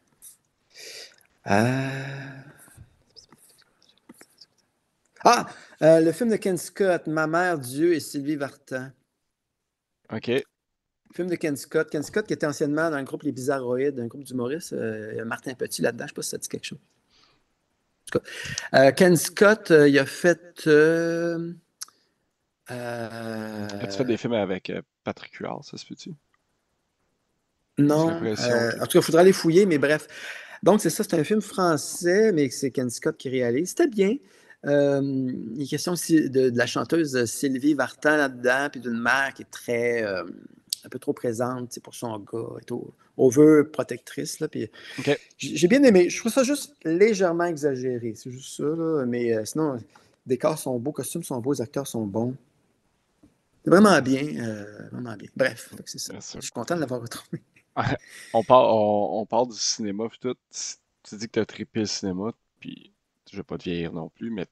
Le film de Ken Scott, Ma mère, Dieu et Sylvie Vartan. OK. Film de Ken Scott. Ken Scott qui était anciennement dans le groupe Les Bizarroïdes, un groupe d'humoristes. Il y a Martin Petit là-dedans. Je ne sais pas si ça dit quelque chose. En tout cas, Ken Scott, il a fait. As-tu fait des films avec Patrick Huard, ça se peut-tu? J'ai Non. l'impression que... En tout cas, il faudra aller fouiller, mais bref. Donc, c'est ça, c'est un film français, mais c'est Ken Scott qui réalise. C'était bien. Il est question aussi de la chanteuse Sylvie Vartan là-dedans, puis d'une mère qui est très, un peu trop présente pour son gars, et tout, overprotectrice. Là, puis OK. j'ai bien aimé. Je trouve ça juste légèrement exagéré. C'est juste ça, là, mais sinon, les décors sont beaux, les costumes sont beaux, les acteurs sont bons. Vraiment bien. Vraiment bien. Bref, fait que c'est ça. Bien sûr. Je suis content de l'avoir retrouvé. On parle du cinéma, puis tout. Tu dis que t'as trippé le cinéma, puis je vais pas te vieillir non plus, mais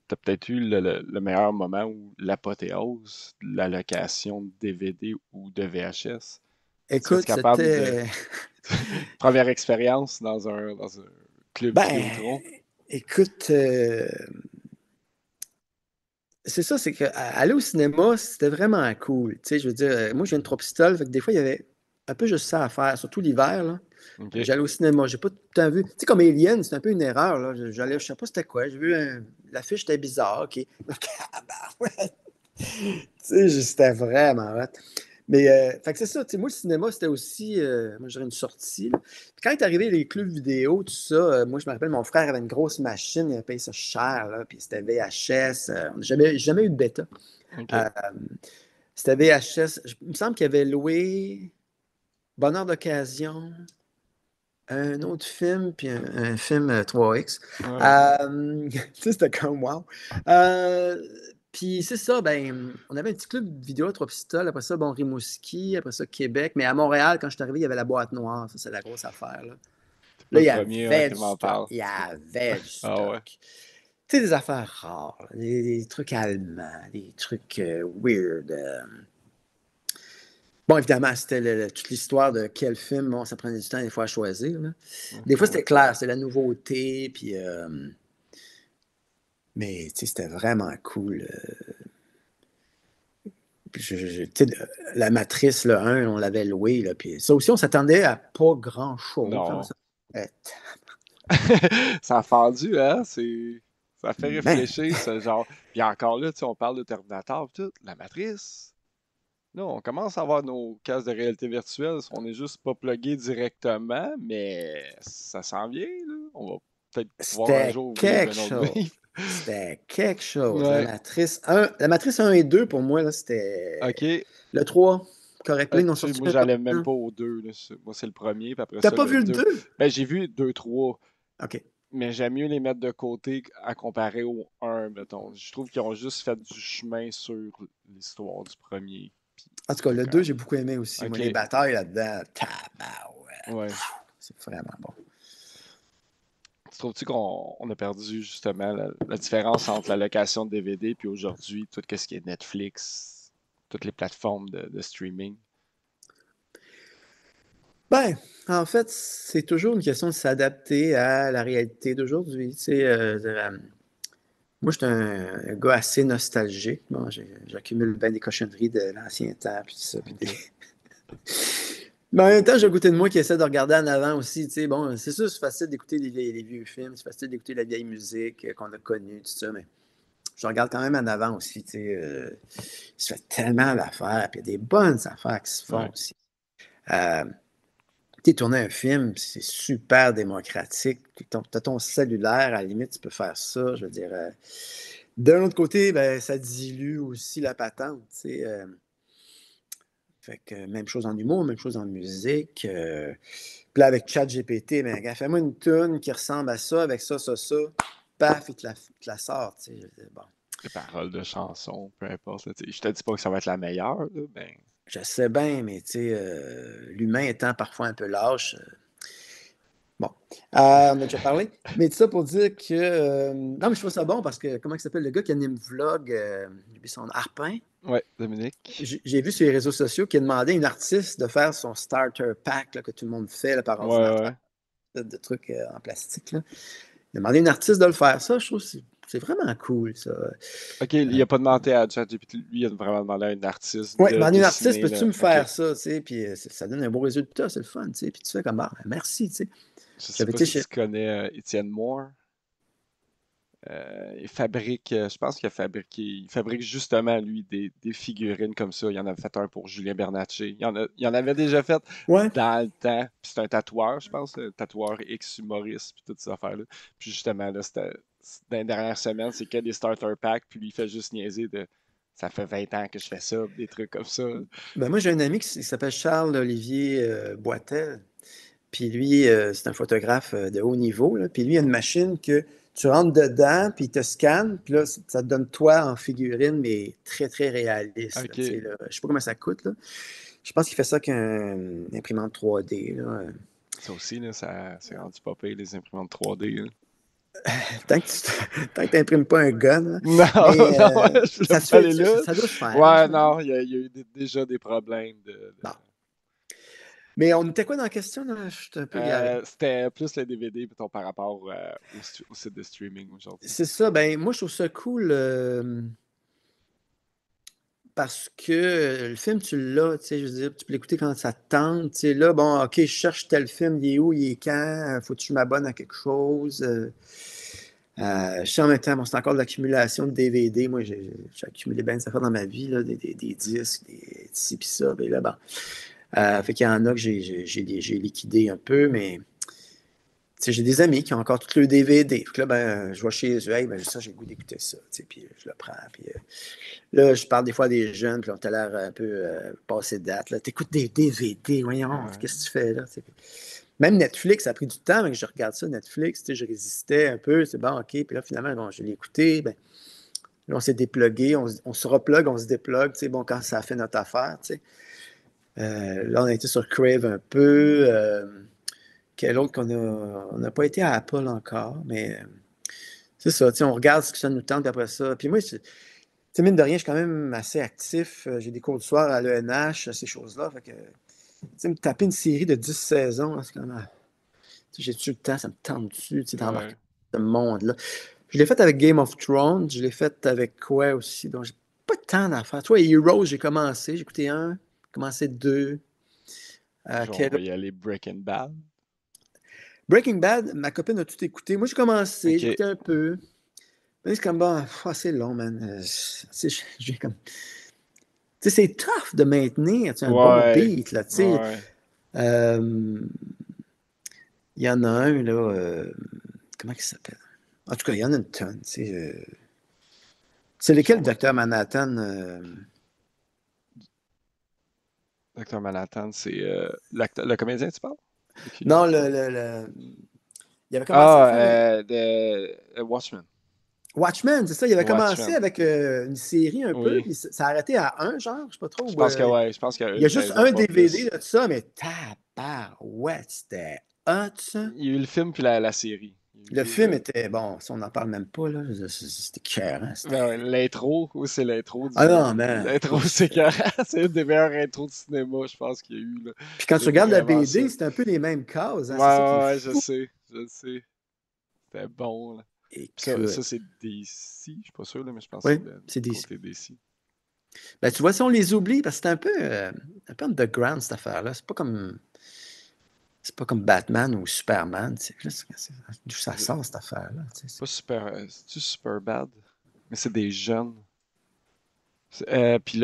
t'as peut-être eu le meilleur moment ou l'apothéose de la location de DVD ou de VHS. Serais-tu Écoute, capable de... c'était. Première expérience dans un club Ben, Vidéotron? écoute, c'est ça, c'est qu'aller au cinéma, c'était vraiment cool. Tu sais, je veux dire, moi, je viens de Trois-Pistoles, fait que des fois, il y avait un peu juste ça à faire, surtout l'hiver, là. OK. J'allais au cinéma, j'ai pas tout le temps vu. Tu sais, comme Alien, c'est un peu une erreur, là. J'allais, je sais pas c'était quoi, j'ai vu l'affiche était bizarre, OK. Ah, bah, ouais. Tu sais, c'était vraiment hot. Mais, fait que c'est ça, tu sais, moi, le cinéma, c'était aussi, moi, je dirais une sortie, là. Puis quand est arrivé les clubs vidéo, tout ça, moi, je me rappelle, mon frère avait une grosse machine, il avait payé ça cher, là, puis c'était VHS. On n'a jamais eu de bêta. OK. Euh, C'était VHS. Il me semble qu'il avait loué Bonheur d'occasion, un autre film, puis un film 3X. Ouais. Tu sais, c'était comme wow. Euh, Puis c'est ça, ben, on avait un petit club vidéo à Trois-Pistoles, après ça, bon, Rimouski, après ça, Québec. Mais à Montréal, quand je suis arrivé, il y avait la boîte noire, ça, c'est la grosse affaire, là. C'est pas Là, le il y premier hein, avait qui du m'en stock. parle. Il y avait du Ah stock. ouais. Tu sais, des affaires rares, là, des trucs allemands, des trucs weird. Bon, évidemment, c'était toute l'histoire de quel film, bon, ça prenait du temps des fois à choisir, là. Des fois, OK. c'était clair, c'est la nouveauté, puis... mais, tu sais, c'était vraiment cool. Puis tu sais, la Matrice, le 1, on l'avait loué, là, puis ça aussi, on s'attendait à pas grand-chose. Non. Euh, Ça a fendu, hein? Ça fait Man, réfléchir, ce genre. Puis encore là, tu sais, on parle de Terminator, pis tout. La matrice. Là, on commence à avoir nos casques de réalité virtuelle. On n'est juste pas plugué directement, mais ça s'en vient, là. On va peut-être pouvoir un c'était jour vivre quelque un autre chose. vivre. C'était quelque chose. Ouais. La Matrice 1 et 2, pour moi, là, c'était OK. le 3. Correct, là, ils ont Tu sais, sorti moi, un j'allais même autre. pas au 2. Là. Moi, c'est le premier, puis après T'as ça, pas le vu le 2. 2? Ben, j'ai vu 2, 3, OK. mais j'aime mieux les mettre de côté à comparer au 1, mettons. Je trouve qu'ils ont juste fait du chemin sur l'histoire du premier. Puis En tout cas, c'est le quand 2, même. j'ai beaucoup aimé aussi. Moi, OK. les batailles là-dedans, tabarouette. Ouais. C'est vraiment bon. Tu trouves-tu qu'on a perdu justement la différence entre la location de DVD puis aujourd'hui, tout ce qui est Netflix, toutes les plateformes de streaming? Ben, en fait, c'est toujours une question de s'adapter à la réalité d'aujourd'hui. Tu sais, moi, je suis un gars assez nostalgique. Bon, j'accumule bien des cochonneries de l'ancien temps, puis tout ça. OK. Mais en même temps, j'ai un côté de moi qui essaie de regarder en avant aussi. Tu sais, bon, c'est sûr, c'est facile d'écouter les vieux films, c'est facile d'écouter la vieille musique qu'on a connue, tout ça, mais je regarde quand même en avant aussi. Tu sais, il se fait tellement d'affaires, puis il y a des bonnes affaires qui se font Ouais. aussi. Euh, Tu sais, tourner un film, c'est super démocratique. Tu as ton cellulaire, à la limite, tu peux faire ça. Je veux dire, d'un autre côté, ben, ça dilue aussi la patente. Tu sais, fait que même chose en humour, même chose en musique. Puis là, avec ChatGPT, ben, gars, fais-moi une tune qui ressemble à ça, avec ça, paf, il te la sort. Tu sais. Je veux dire, bon, Les paroles de chansons, peu importe. Là, tu sais, je te dis pas que ça va être la meilleure, là, ben. je sais bien, mais tu sais, l'humain étant parfois un peu lâche. Bon, on a déjà parlé. Mais tout ça pour dire que. Non, mais je trouve ça bon parce que, comment il s'appelle le gars qui anime Vlog, j'ai oublié son Arpin. Ouais, Dominique. J'ai vu sur les réseaux sociaux qu'il a demandé à une artiste de faire son starter pack là, que tout le monde fait là, par Ouais, ordinateur, ouais. de trucs en plastique. Là. Il a demandé à une artiste de le faire. Ça, je trouve que c'est vraiment cool, ça. Ok, il a pas demandé à ChatGPT, lui, il a vraiment demandé à une artiste Oui, de demander à une artiste, dessiner, peux-tu là. me Ok. faire ça, tu sais, puis ça donne un beau résultat, c'est le fun, tu sais, puis tu fais comme, ah, merci, tu sais. Je sais J'avais pas été si chez. tu connais Étienne Moore. Il fabrique, je pense il fabrique justement, lui, des figurines comme ça. Il en avait fait un pour Julien Bernatchez. Il en avait déjà fait Ouais. dans le temps. Puis c'est un tatoueur, je pense, un tatoueur ex-humoriste, puis toutes ces affaires-là. Puis justement, là, dans les dernières semaines, c'est que des starter packs, puis lui, il fait juste niaiser de ça fait 20 ans que je fais ça, des trucs comme ça. Ben, moi, j'ai un ami qui s'appelle Charles-Olivier Boitel. Puis lui, c'est un photographe de haut niveau. Là. Puis lui, il a une machine que Tu rentres dedans, puis ils te scannent, puis là, ça te donne toi en figurine, mais très, très réaliste. Ok. Là, je sais pas comment ça coûte. Là. Je pense qu'il fait ça qu'un imprimante 3D. Là. Ça aussi, là, c'est rendu pas pire, les imprimantes 3D. Là. Tant que tu n'imprimes pas un gun. Là. Non, Mais non, je voulais ça pas se fait, aller là. ça doit se faire. Ouais, Je non, il y a eu déjà des problèmes Bon. Mais on était quoi dans la question? Là? Je suis un peu garé. C'était plus le DVD, mettons, par rapport au site de streaming aujourd'hui. C'est ça. Ben, moi, je trouve ça cool parce que le film, tu l'as. Je veux dire, tu peux l'écouter quand ça te tente. Là, bon, OK, je cherche tel film. Il est où? Il est quand? Faut que je m'abonne à quelque chose? Je sais en même temps, bon, c'est encore de l'accumulation de DVD. Moi, j'ai accumulé bien des affaires dans ma vie, là, des disques, des ci pis ça. Ben là, bon. Fait qu'il y en a que j'ai liquidé un peu, mais j'ai des amis qui ont encore tout le DVD. Fait que là, ben, je vois chez eux, hey, ben, ça, j'ai le goût d'écouter ça. Puis je le prends. Puis là, je parle des fois à des jeunes, puis on t'a l'air un peu passé de date. T'écoutes des DVD, voyons, qu'est-ce que tu fais là? Même Netflix, ça a pris du temps, mais que je regarde ça, Netflix, je résistais un peu, c'est bon, OK. Puis là, finalement, bon, je l'ai écouté, ben, là, on s'est déplugué, on se replugue, on se déplugue, bon, quand ça a fait notre affaire, là, on a été sur Crave un peu. Quel autre on n'a pas été à Apple encore, mais c'est ça, on regarde ce que ça nous tente, puis après ça. Puis moi, mine de rien, je suis quand même assez actif. J'ai des cours du soir à l'ENH, ces choses-là. Fait que, me taper une série de 10 saisons, c'est comme. J'ai-tu le temps, ça me tente dessus, d'embarquer dans ce monde-là. Je l'ai fait avec Game of Thrones, je l'ai fait avec quoi aussi, donc j'ai pas tant d'affaires. Toi, Heroes, j'ai commencé, j'ai écouté un, commencé deux. On va y aller Breaking Bad. Breaking Bad, ma copine a tout écouté. Moi, j'ai commencé, Ok. j'ai écouté un peu. Mais c'est comme, bon, c'est long, man. J'ai comme. C'est tough de maintenir un bon beat, là, tu sais. Ouais. Il y en a un, là, comment il s'appelle? En tout cas, il y en a une tonne, tu sais. C'est lequel, Dr. Manhattan? Dr. Manhattan, c'est le comédien, tu parles? Non, il avait commencé à faire de Watchmen. Watchmen, c'est ça. Il avait commencé Watchmen. avec une série un peu, puis ça a arrêté à un, genre, je sais pas trop. Je pense que ouais, je pense qu'il y a Il y a une juste saison, un pas DVD plus. de ça, mais tabarouette, c'était hot, ça. Il y a eu le film puis la série. Le film était, bon, ça, on n'en parle même pas, là. C'était écœurant. L'intro, c'est l'intro Ah non, man. L'intro, c'est écœurant. C'est une des meilleures intros de cinéma, je pense, qu'il y a eu. Là. Puis quand tu regardes la BD, c'est un peu les mêmes cases. Hein? C'est ça qui est je fou. sais. C'était bon, là. Ça c'est DC, je suis pas sûr, là, mais je pense Oui, que c'est c'est DC. côté DC. Ben, tu vois, si on les oublie, parce que c'est un peu underground, cette affaire-là. C'est pas comme Batman ou Superman. D'où ça sort, cette affaire-là? Pas super. C'est-tu super bad? Mais c'est des jeunes. Puis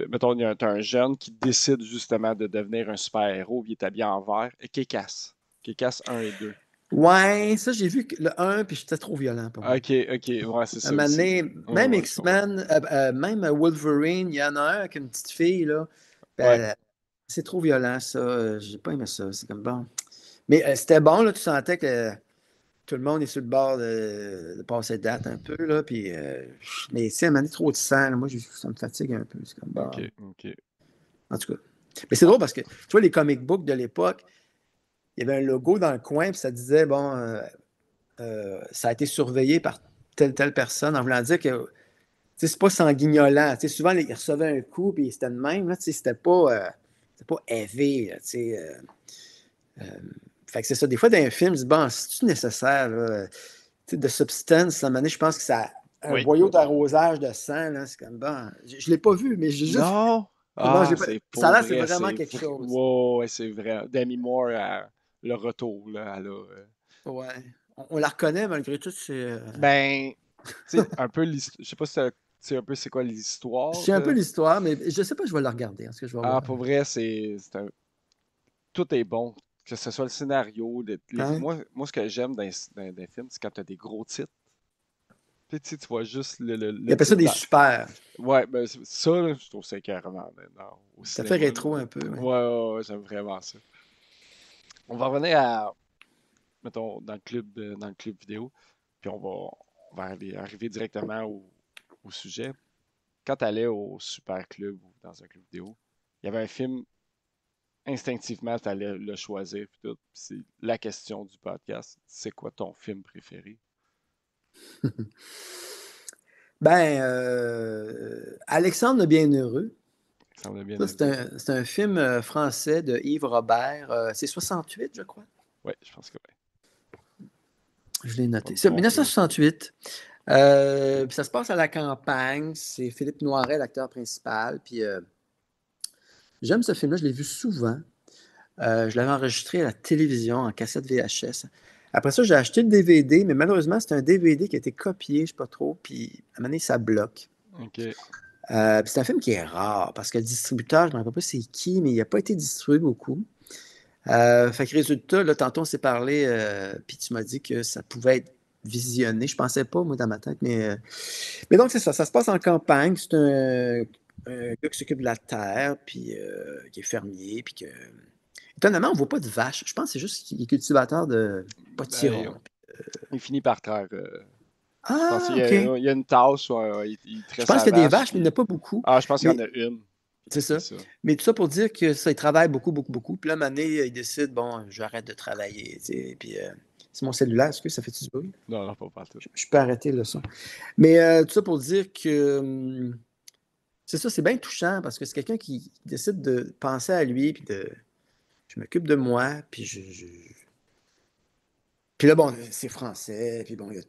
mettons, t'as un jeune qui décide justement de devenir un super-héros, puis il est habillé en vert, et Kick-Ass. Kick-Ass 1 et 2. Ouais, ça, j'ai vu le 1, puis c'était trop violent pour moi. Ok, ouais, c'est Un ça moment aussi. donné, même X-Men, même Wolverine, il y en a un avec une petite fille, là. Ben, c'est trop violent, ça. J'ai pas aimé ça. C'est comme bon. Mais c'était bon, là. Tu sentais que tout le monde est sur le bord de passer de date un peu, là. Puis, mais tu sais, à un moment donné, trop de sang, là, moi, ça me fatigue un peu. C'est comme bon. Ok. En tout cas. Mais c'est drôle parce que, tu vois, les comic books de l'époque, il y avait un logo dans le coin, puis ça disait, bon, ça a été surveillé par telle personne, en voulant dire que c'est pas sanguignolant. Souvent, ils recevaient un coup, puis c'était de même. Là, c'était pas heavy. Là, fait que c'est ça. Des fois, dans un film, je dis, bon, c'est-tu nécessaire là, de substance? À un moment donné, je pense que ça a un boyau d'arrosage de sang. Là, c'est comme, bon, je l'ai pas vu, mais j'ai juste. Non! Non, Ah, pas... c'est Ça pour là, c'est vrai, vraiment quelque chose. Wow, c'est vrai. Demi Moore, le retour, là, elle a... Ouais. On la reconnaît malgré tout. Ben, tu sais, un peu l'histoire. Je sais pas si c'est un peu c'est quoi Je l'histoire sais un peu de. l'histoire, mais je sais pas, je vais la regarder. Est-ce que je vais voir? Pour vrai, tout est bon. Que ce soit le scénario. Hein? Moi, ce que j'aime dans des films, c'est quand tu as des gros titres. Puis, tu vois juste le Il appelle ça titre. des super. Ouais, ben, ça, là, je trouve ça carrément au Ça fait cinéma. rétro un peu. Ouais. Ouais, j'aime vraiment ça. On va revenir à mettons, dans le club vidéo, puis on va arriver directement au sujet. Quand tu allais au super club ou dans un club vidéo, il y avait un film, instinctivement, tu allais le choisir, puis tout. Puis c'est la question du podcast. C'est quoi ton film préféré? Ben, Alexandre le Bienheureux. Ça me bien Ça, c'est un film français de Yves Robert. C'est 68, je crois. Oui, je pense que oui. Je l'ai Pas noté. me C'est tromper. 1968. Puis ça se passe à la campagne. C'est Philippe Noiret, l'acteur principal. Puis j'aime ce film-là. Je l'ai vu souvent. Je l'avais enregistré à la télévision en cassette VHS. Après ça, j'ai acheté le DVD, mais malheureusement, c'est un DVD qui a été copié, je ne sais pas trop. Puis à un moment donné, ça bloque. OK. Puis c'est un film qui est rare parce que le distributeur, je ne me rappelle pas c'est qui, mais il n'a pas été distribué beaucoup. Fait que résultat, là, tantôt on s'est parlé, puis tu m'as dit que ça pouvait être visionné. Je pensais pas, moi, dans ma tête, mais donc c'est ça. Ça se passe en campagne. C'est un gars qui s'occupe de la terre, puis qui est fermier, puis que. Étonnamment, on ne voit pas de vaches. Je pense que c'est juste qu'il est cultivateur de potirons. Il finit par terre. Je pense Ah, qu'il OK. y a une tâche où il Je tresse pense sa qu'il y a des vache. vaches, mais il n'y en a pas beaucoup. Ah, je pense qu'il y en Mais a une. c'est ça. C'est ça. Mais tout ça pour dire que ça, il travaille beaucoup, beaucoup, beaucoup. Puis là, à un moment donné, il décide, bon, j'arrête de travailler. Tu sais. Puis c'est mon cellulaire, est-ce que ça fait du bruit? Non, non, pas tout. Je peux arrêter le son. Mais tout ça pour dire que c'est ça, c'est bien touchant parce que c'est quelqu'un qui décide de penser à lui, puis de je m'occupe de moi, puis Puis là, bon, c'est français, puis bon, il y a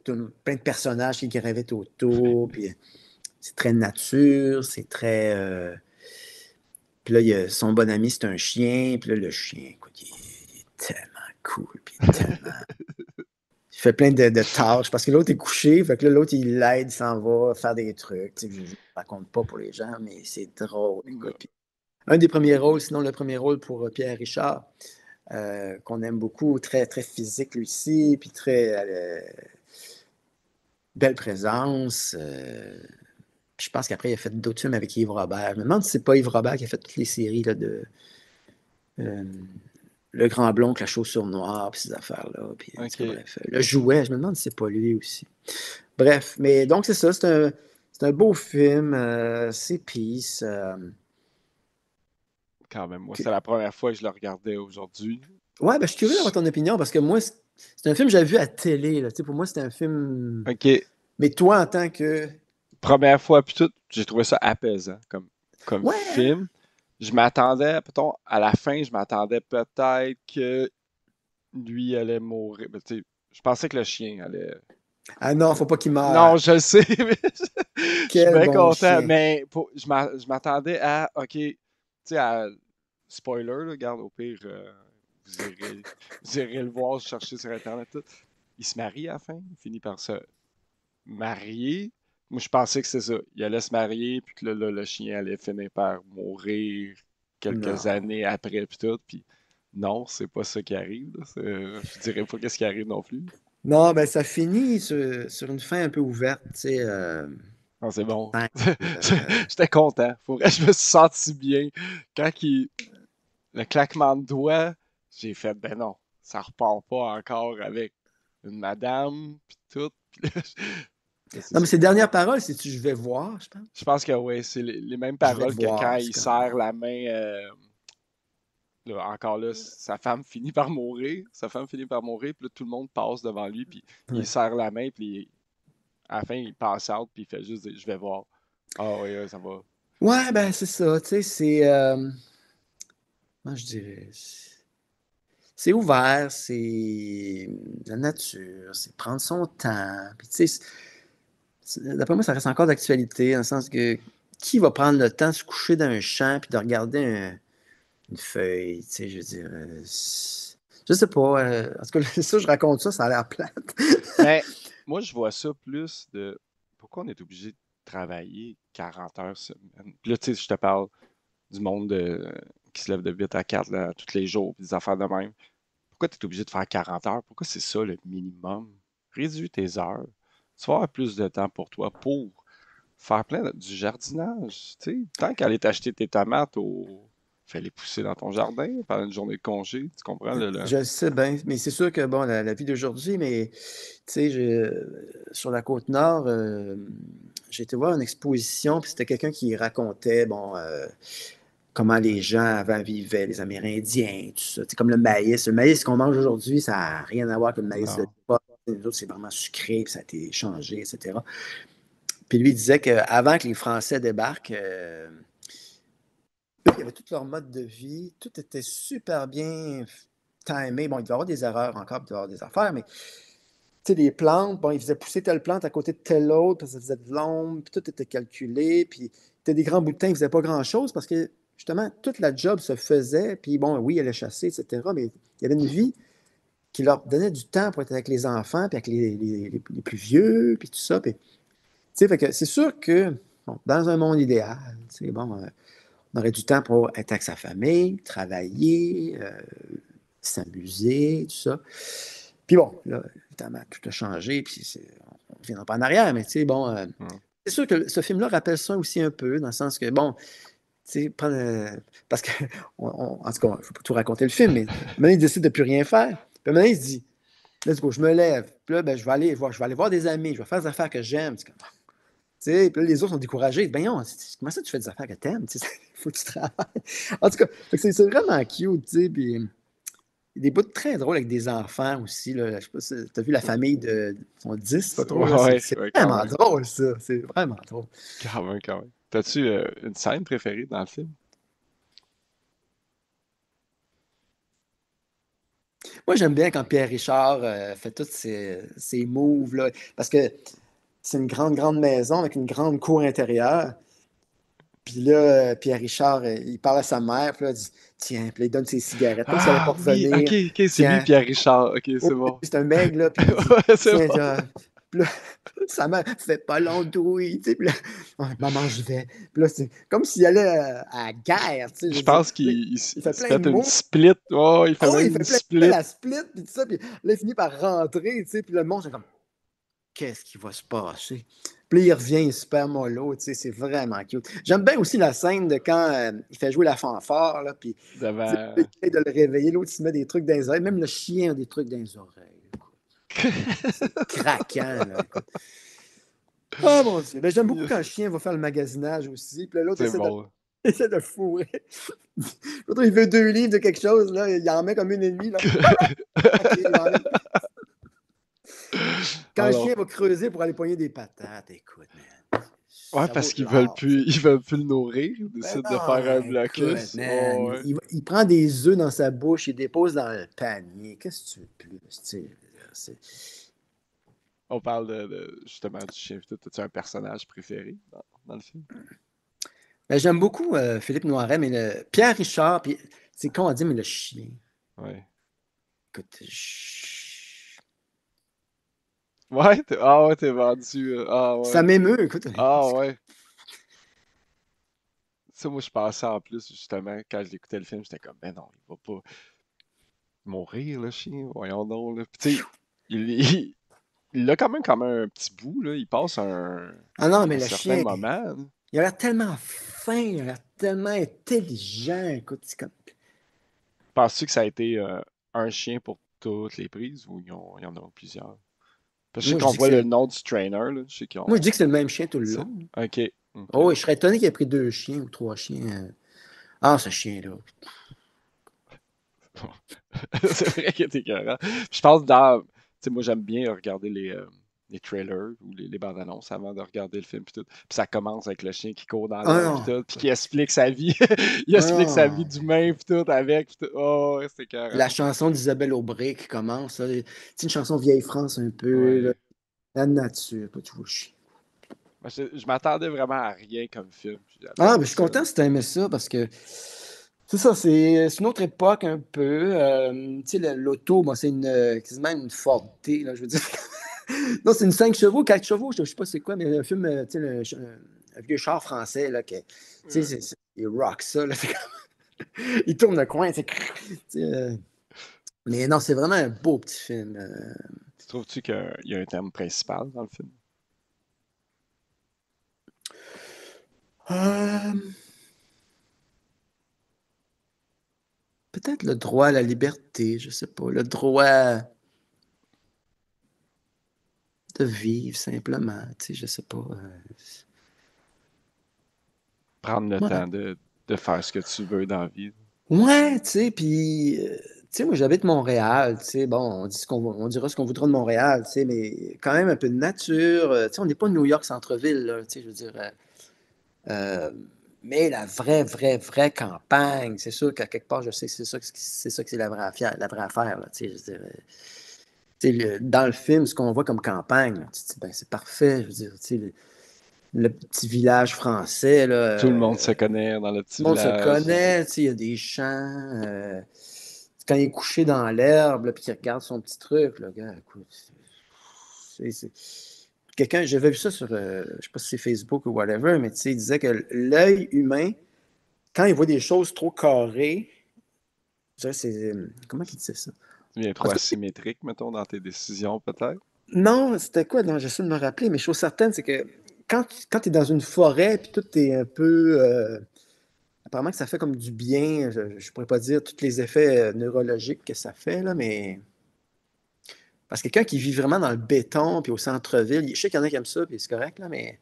plein de personnages qui gravitent autour, puis c'est très nature, c'est très. Puis là, son bon ami, c'est un chien, puis là, le chien, écoute, il est tellement cool, puis tellement. Il fait plein de tâches parce que l'autre est couché, fait que là, l'autre, il l'aide, il s'en va faire des trucs. Tu sais, je ne raconte pas pour les gens, mais c'est drôle. Écoute. Puis, un des premiers rôles, sinon le premier rôle pour Pierre Richard, qu'on aime beaucoup, très, très physique lui aussi, puis très belle présence. Puis je pense qu'après, il a fait d'autres films avec Yves Robert. Je me demande si c'est pas Yves Robert qui a fait toutes les séries là, de euh, Le Grand Blond, avec la chaussure noire, puis ces affaires-là. Puis, OK. bref, le jouet, je me demande si c'est pas lui aussi. Bref, mais donc c'est ça, c'est un beau film, c'est peace. Quand même, moi, c'est la première fois que je le regardais aujourd'hui. Ouais, ben, je suis curieux d'avoir ton opinion parce que moi, c'est un film que j'avais vu à télé. Là. Tu sais, pour moi, c'était un film. OK. Mais toi, en tant que. Première fois, puis tout, j'ai trouvé ça apaisant comme Ouais, hein? film. Je m'attendais, peut-être, à la fin, je m'attendais peut-être que lui allait mourir. Ben, tu sais, je pensais que le chien allait. Ah non, faut pas qu'il meure. Non, je le sais, mais je suis Quel bien bon content. chien. Mais je m'attendais à, OK, tu sais, à spoiler, là, regarde, au pire, vous irez le voir, chercher sur Internet. Tout. Il se marie à la fin, il finit par se marier. Moi, je pensais que c'est ça. Il allait se marier, puis que là, le chien allait finir par mourir quelques Non. années après, puis tout. Puis non, c'est pas ça qui arrive. Là. Je dirais pas qu'est-ce qui arrive non plus. Non, ben ça finit sur une fin un peu ouverte, tu sais. Non, c'est bon. Simple, J'étais content. Pour vrai, je me suis senti bien. Le claquement de doigts, j'ai fait, ben non, ça repart pas encore avec une madame, puis tout. Puis là, c'est Non, mais ça. ses dernières paroles, c'est je vais voir, je pense. Je pense que oui, c'est les mêmes Je vais te paroles que quand voir. il serre la main. Là, encore là, sa femme finit par mourir. Sa femme finit par mourir, puis là, tout le monde passe devant lui, puis il Ouais. serre la main, puis à la fin, il passe out, puis il fait juste dire, je vais voir. Ah oui, ça va. Ouais, ben c'est ça, tu sais, c'est. Moi, je dirais. C'est ouvert, c'est la nature, c'est prendre son temps. Puis, tu sais, d'après moi, ça reste encore d'actualité, dans le sens que qui va prendre le temps de se coucher dans un champ puis de regarder une feuille, tu sais, je veux dire. Je sais pas. En tout cas, ça, je raconte ça, ça a l'air plate. Mais moi, je vois ça plus de pourquoi on est obligé de travailler 40 heures semaine. Puis là, tu sais, je te parle du monde qui se lève de 8 à 4 là, tous les jours, puis des affaires de même. Pourquoi tu es obligé de faire 40 heures? Pourquoi c'est ça le minimum? Réduis tes heures. Tu vas avoir plus de temps pour toi pour faire du jardinage. Tu sais, tant qu'aller t'acheter tes tomates au fais les pousser dans ton jardin pendant une journée de congé. Tu comprends? Je le sais bien, mais c'est sûr que, bon, la vie d'aujourd'hui, mais, tu sais, sur la Côte-Nord, j'ai été voir une exposition, puis c'était quelqu'un qui racontait, bon, comment les gens avant vivaient, les Amérindiens, tout ça. C'est comme le maïs. Le maïs qu'on mange aujourd'hui, ça n'a rien à voir avec le maïs de Non. l'époque. Les autres, c'est vraiment sucré, puis ça a été changé, etc. Puis lui, il disait qu'avant que les Français débarquent, eux, ils avaient tout leur mode de vie, tout était super bien timé. Bon, il devait y avoir des erreurs encore, il devait y avoir des affaires, mais tu sais, les plantes, bon, ils faisaient pousser telle plante à côté de telle autre, parce que ça faisait de l'ombre, puis tout était calculé, puis c'était des grands bouts de temps, ils ne faisaient pas grand-chose parce que justement, toute la job se faisait, puis bon, oui, ils allaient chasser, etc., mais il y avait une vie qui leur donnait du temps pour être avec les enfants, puis avec les plus vieux, puis tout ça. Puis, tu sais, fait que c'est sûr que bon, dans un monde idéal, tu sais, bon, on aurait du temps pour être avec sa famille, travailler, s'amuser, tout ça. Puis bon, là, évidemment, tout a changé, puis on ne reviendra pas en arrière, mais tu sais, bon, c'est sûr que ce film-là rappelle ça aussi un peu, dans le sens que, bon, tu sais, parce que, en tout cas, il ne faut pas tout raconter le film, mais maintenant, il décide de ne plus rien faire. Puis maintenant, il se dit, let's go, je me lève. Puis là, ben, je vais aller voir des amis, je vais faire des affaires que j'aime. Tu sais, puis là, les autres sont découragés. Ben non, comment ça tu fais des affaires que t'aimes? Il faut que tu travailles. En tout cas, c'est vraiment cute, tu sais. Puis il y a des bouts très drôles avec des enfants aussi. Là. Je sais pas si tu as vu la famille de. Ils sont 10, pas trop. Là. C'est Ouais, quand vraiment même. drôle, ça. C'est vraiment drôle. Quand même, quand même. T'as-tu une scène préférée dans le film? Moi, j'aime bien quand Pierre Richard fait tous ces moves, là, parce que c'est une grande, grande maison avec une grande cour intérieure. Puis là, Pierre Richard, il parle à sa mère, puis là, il dit tiens, puis là, il donne ses cigarettes, comme s'il n'allait pas Ah oui, ok, revenir. ok, c'est lui, Tiens, Pierre Richard. Ok, oh, c'est bon. c'est un mec, là, puis il dit Ouais, c'est tiens, bon. puis là, sa mère fait pas l'andouille, tu sais, puis là, oh, maman, je vais. Puis là, c'est comme s'il allait à la guerre, tu sais, je Je veux dire. pense Puis là, qu'il il il fait se plein de fait une mots. split. Oh, il fait Oh, même il une fait plein split. la split, puis tout ça, puis là, il finit par rentrer, tu sais, puis le monde, c'est comme qu'est-ce qui va se passer? Puis là, il revient, il est super mollo, tu sais, c'est vraiment cute. J'aime bien aussi la scène de quand il fait jouer la fanfare, là, puis tu sais, il Devant. essaie de le réveiller, l'autre, il se met des trucs dans les oreilles, même le chien a des trucs dans les oreilles. C'est craquant, là, écoute. Oh mon Dieu, ben, j'aime beaucoup quand le chien va faire le magasinage aussi, puis là, l'autre C'est essaie de, bon. essaie de fourrer. L'autre, il veut 2 livres de quelque chose, là, il en met comme une et demie, là. OK, il en met. Quand le Alors, chien va creuser pour aller poigner des patates, écoute, man, ouais, ça vaut parce de l'or, ça. ils veulent plus le nourrir. Ils Ben décident de faire un non, écoute, blocus. man. Oh, ouais. Il prend des œufs dans sa bouche, il dépose dans le panier. Qu'est-ce que tu veux de plus? Tu sais, c'est- On parle justement du chien. T'as-tu un personnage préféré dans le film? Ben, j'aime beaucoup Philippe Noiret, mais Pierre Richard, puis c'est con à dire, mais le chien. Ouais. Écoute, Ouais, ah ouais, t'es vendu. Ah ça ouais. m'émeut, écoute. Ah ouais. Ça, moi, je pensais en plus, justement, quand j'écoutais le film, j'étais comme, ben non, il va pas mourir, le chien. Voyons donc, là. Puis, tu sais, il a quand même un petit bout, là. Il passe Ah non, mais un le certain chien, moment, là. il a l'air tellement fin, il a l'air tellement intelligent. Écoute, c'est comme. Penses-tu que ça a été un chien pour toutes les prises ou il y en a plusieurs? Parce que je sais Moi, je qu'on dis que voit c'est le le... nom du trainer, là. Je sais qu'ils Moi, ont. je dis que c'est le même chien tout le Ça. long. Ok. Ok. Oh, oui, je serais étonné qu'il ait pris 2 chiens ou 3 chiens. Ah, ce chien-là. C'est vrai qu'il était écœurant. Puis je pense dans. Tu sais, moi, j'aime bien regarder les trailers ou les bandes annonces avant de regarder le film. Puis tout. Puis ça commence avec le chien qui court dans Ah l'air. Puis non, tout. Puis qui écoute. explique sa vie. Il Ah explique sa vie non. d'humain. Puis tout avec. Puis tout. Oh, ouais, c'est écœurant. La chanson d'Isabelle Aubray qui commence, là, c'est une chanson vieille France un peu, là. Ouais. La nature, pas tout chien. Moi, je m'attendais vraiment à rien comme film. Puis j'ai Ah, adoré mais je suis ça. content si tu aimé ça parce que c'est ça, c'est une autre époque un peu. Tu sais, l'auto, moi, c'est quasiment une Ford T, là, je veux dire. Non, c'est une 5 chevaux, 4 chevaux, je sais pas c'est quoi, mais un film, tu sais, un vieux char français, là, tu sais, Ouais. il rock ça, là, il tourne le coin, tu sais, mais non, c'est vraiment un beau petit film. Tu trouves-tu qu'il y a un thème principal dans le film? Euh, peut-être le droit à la liberté, je sais pas, le droit de vivre simplement, tu sais, je sais pas. Prendre le Ouais, temps de faire ce que tu veux dans la vie. ouais, tu sais, puis, tu sais, moi j'habite Montréal, tu sais, bon, on dira ce qu'on voudra de Montréal, tu sais, mais quand même un peu de nature, tu sais, on n'est pas New York centre-ville, là, tu sais, je veux dire, euh, mais la vraie campagne, c'est sûr qu'à quelque part, je sais que c'est ça que c'est la vraie affaire, là, tu sais, je veux dire, tu sais, dans le film, ce qu'on voit comme campagne, là, tu te dis, ben, c'est parfait, je veux dire, tu sais, le petit village français, là, Tout le monde se connaît dans le petit tout le monde se village. connaît, tu sais, il y a des champs. Quand il est couché dans l'herbe, là, puis qu'il regarde son petit truc, le gars, écoute, c'est- quelqu'un, j'avais vu ça sur, je sais pas si c'est Facebook ou whatever, mais tu sais, il disait que l'œil humain, quand il voit des choses trop carrées, je dirais, comment il disait ça? Tu viens En trop tout cas, asymétrique, mettons, dans tes décisions, peut-être. non, c'était quoi? Non, j'essaie de me rappeler, mais chose certaine, c'est que quand tu es dans une forêt, puis tout est un peu. Apparemment que ça fait comme du bien. Je ne pourrais pas dire tous les effets neurologiques que ça fait, là, mais. Parce que quelqu'un qui vit vraiment dans le béton, puis au centre-ville, je sais qu'il y en a qui aiment ça, puis c'est correct, là, mais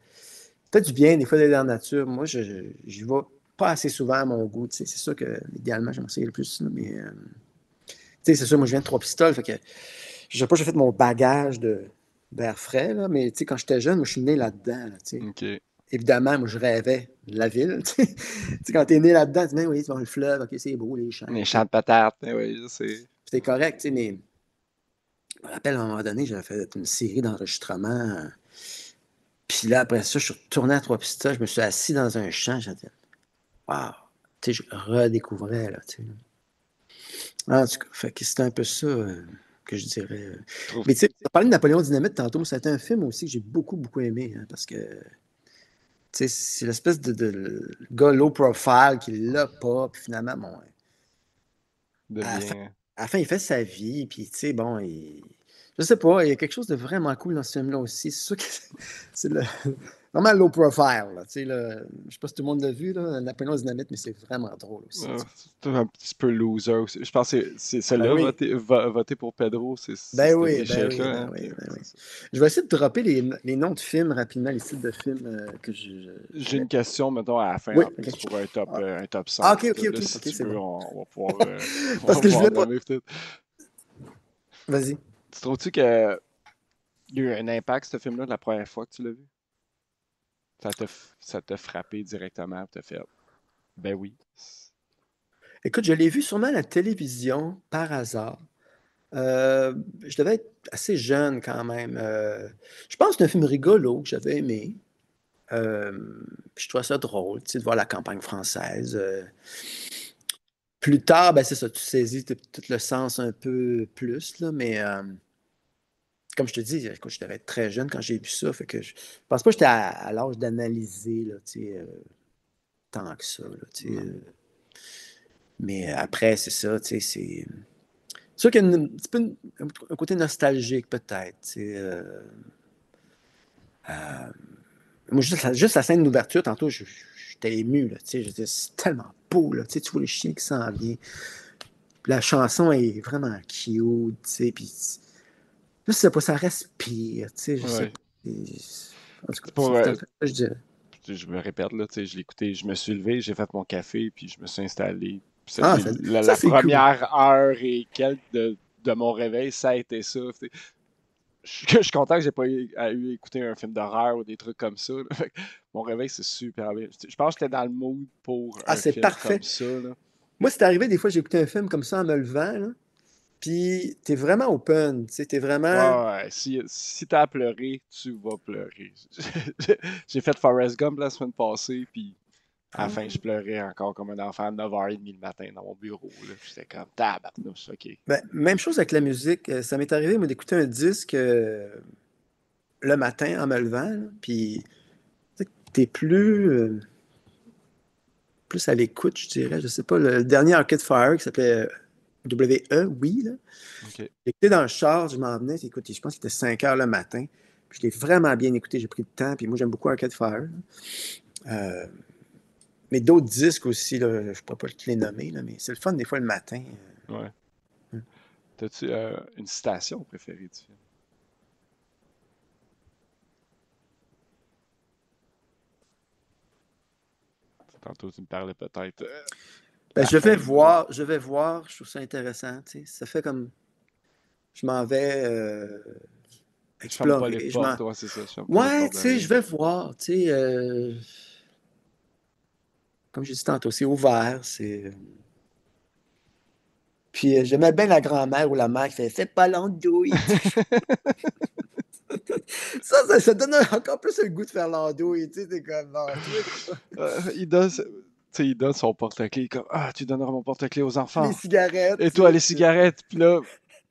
peut-être du bien, des fois, d'aller dans la nature. Moi, j'y vais pas assez souvent à mon goût. Tu sais. C'est sûr que, idéalement, j'aimerais essayer le plus, là, mais. Tu sais, c'est sûr, moi, je viens de Trois-Pistoles, fait que je sais pas, j'ai fait mon bagage d'air frais, là, mais tu sais, quand j'étais jeune, moi, je suis né là-dedans, là, tu sais. OK. Évidemment, moi, je rêvais de la ville. Tu sais. Tu sais, quand t'es né là-dedans, tu dis, ben oui, tu vas dans le fleuve, ok, c'est beau, les champs. Les Tu sais. champs de patates, oui, je sais. C'était correct, tu sais, mais je me rappelle à un moment donné, j'avais fait une série d'enregistrements. Puis là, après ça, je suis retourné à Trois-Pistoles, je me suis assis dans un champ, j'ai dit, waouh, tu sais, je redécouvrais, là, tu sais. En tout cas, fait que c'était un peu ça que je dirais. Trouve... Mais tu sais, tu as parlé de Napoléon Dynamite tantôt, ça a été un film aussi que j'ai beaucoup aimé, hein, parce que tu sais, c'est l'espèce de gars low profile qui l'a pas, puis finalement, bon, à la fin, devient... à la fin, il fait sa vie, puis tu sais, bon, je sais pas, il y a quelque chose de vraiment cool dans ce film-là aussi. C'est sûr que c'est vraiment low profile, là, tu sais, là. Je sais pas si tout le monde l'a vu, là, Napoléon Dynamite, mais c'est vraiment drôle aussi, tu sais. C'est un petit peu loser aussi. Je pense que c'est Ah ben celui-là, oui, voter pour Pedro, c'est cette échec-là. Hein, ben oui. Je vais essayer de dropper les noms de films rapidement, les titres de films que j'ai j'aimais. une question, mettons, à la fin, Oui, en ok. plus, pour Ah, un top ah, 5. ok, ok, Là, ok, si ok, tu c'est veux, bon. on va pouvoir, on Parce va que je pouvoir voulais pas. nommer peut-être. Vas-y. Tu trouves-tu qu'il y a eu un impact, ce film-là, de la première fois que tu l'as vu? Ça t'a frappé directement, t'as fait, ben oui. Écoute, je l'ai vu sûrement à la télévision par hasard. Euh, je devais être assez jeune quand même. Je pense que c'est un film rigolo que j'avais aimé. Euh, Puis je trouvais ça drôle, tu sais, de voir la campagne française. Plus tard, ben c'est ça, tu saisis tout le sens un peu plus, là, mais comme je te dis, écoute, je devais être très jeune quand j'ai vu ça, fait que je pense pas que j'étais à l'âge d'analyser, là, tu sais, tant que ça, là, tu sais, Non. mais après, c'est ça, tu sais, c'est sûr qu'il y a un petit peu un côté nostalgique, peut-être, tu sais, moi, juste la scène d'ouverture, tantôt, j'étais ému, là, tu sais, je disais, c'est tellement beau, là, tu vois les chiens qui s'en viennent, puis la chanson est vraiment cute, tu sais, puis je sais pas, ça respire, tu sais, je sais Ouais. pas. En tout cas, C'est pour, c'est un peu ça que je dirais. je me répète, là, tu sais, je l'ai écouté, je me suis levé, j'ai fait mon café, puis je me suis installé. Puis Ah, ça la c'est cool. première heure et quelques de mon réveil, ça a été ça. Tu sais. Je suis content que j'ai pas eu à écouter un film d'horreur ou des trucs comme ça. Là. Fait que mon réveil, c'est super bien. Je pense que j'étais dans le mood pour Ah, un c'est film comme parfait. ça. Là. Moi, c'est arrivé, des fois, j'ai écouté un film comme ça en me levant, là, puis t'es vraiment open, tu sais, t'es vraiment... Ouais, si t'as à pleurer, tu vas pleurer. J'ai fait Forrest Gump la semaine passée, puis à la Ah. fin, je pleurais encore comme un enfant à 9h30 le matin dans mon bureau. J'étais comme tabarnouche, ok. Ben, même chose avec la musique. Ça m'est arrivé, moi, d'écouter un disque le matin en me levant, là, puis tu sais, t'es plus à l'écoute, je dirais. Je sais pas, le dernier Arcade Fire qui s'appelait W.E., oui, là. Ok. J'ai écouté dans le char, je m'en venais, écoute, je pense qu'il était 5 heures le matin. Puis je l'ai vraiment bien écouté, j'ai pris le temps, puis moi j'aime beaucoup Arcade Fire. Euh, Mais d'autres disques aussi, là, je ne pourrais pas les nommer, là, mais c'est le fun des fois le matin. Ouais. Hum. T'as-tu une citation préférée du film? Tantôt, tu me parlais peut-être Ben, la fin. je vais voir, je trouve ça intéressant. Tu sais. Ça fait comme je m'en vais Je ferme pas explorer. les portes, ouais, c'est ça. Je ferme pas les Ouais, portes tu sais, derrière. je vais voir. Tu sais, comme j'ai dit tantôt, c'est ouvert. Puis j'aimais bien la grand-mère ou la mère qui fait Fais pas l'andouille. Ça donne encore plus le goût de faire l'andouille. Tu sais, t'es comme non, toi, Il donne, tu sais, il donne son porte-clés comme Ah, tu donneras mon porte-clés aux les enfants. cigarettes. Et Tu toi, sais, les cigarettes. Puis là,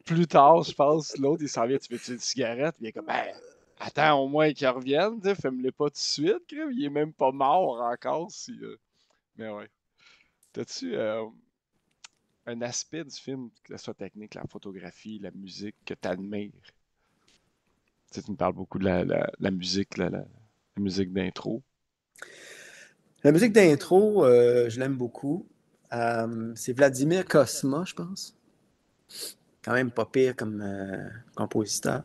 plus tard, je pense, l'autre, il s'en vient, tu veux-tu une cigarette? Puis il est comme Ben, attends au moins qu'il revienne, tu sais, fais-me-les pas tout de suite, crème. Il est même pas mort encore. Si, Mais ouais. T'as-tu un aspect du film, que ce soit technique, la photographie, la musique, que t'admires? Tu sais, tu me parles beaucoup de la musique, la musique d'intro. La musique d'intro, je l'aime beaucoup. C'est Vladimir Kosma, je pense. Quand même pas pire comme compositeur.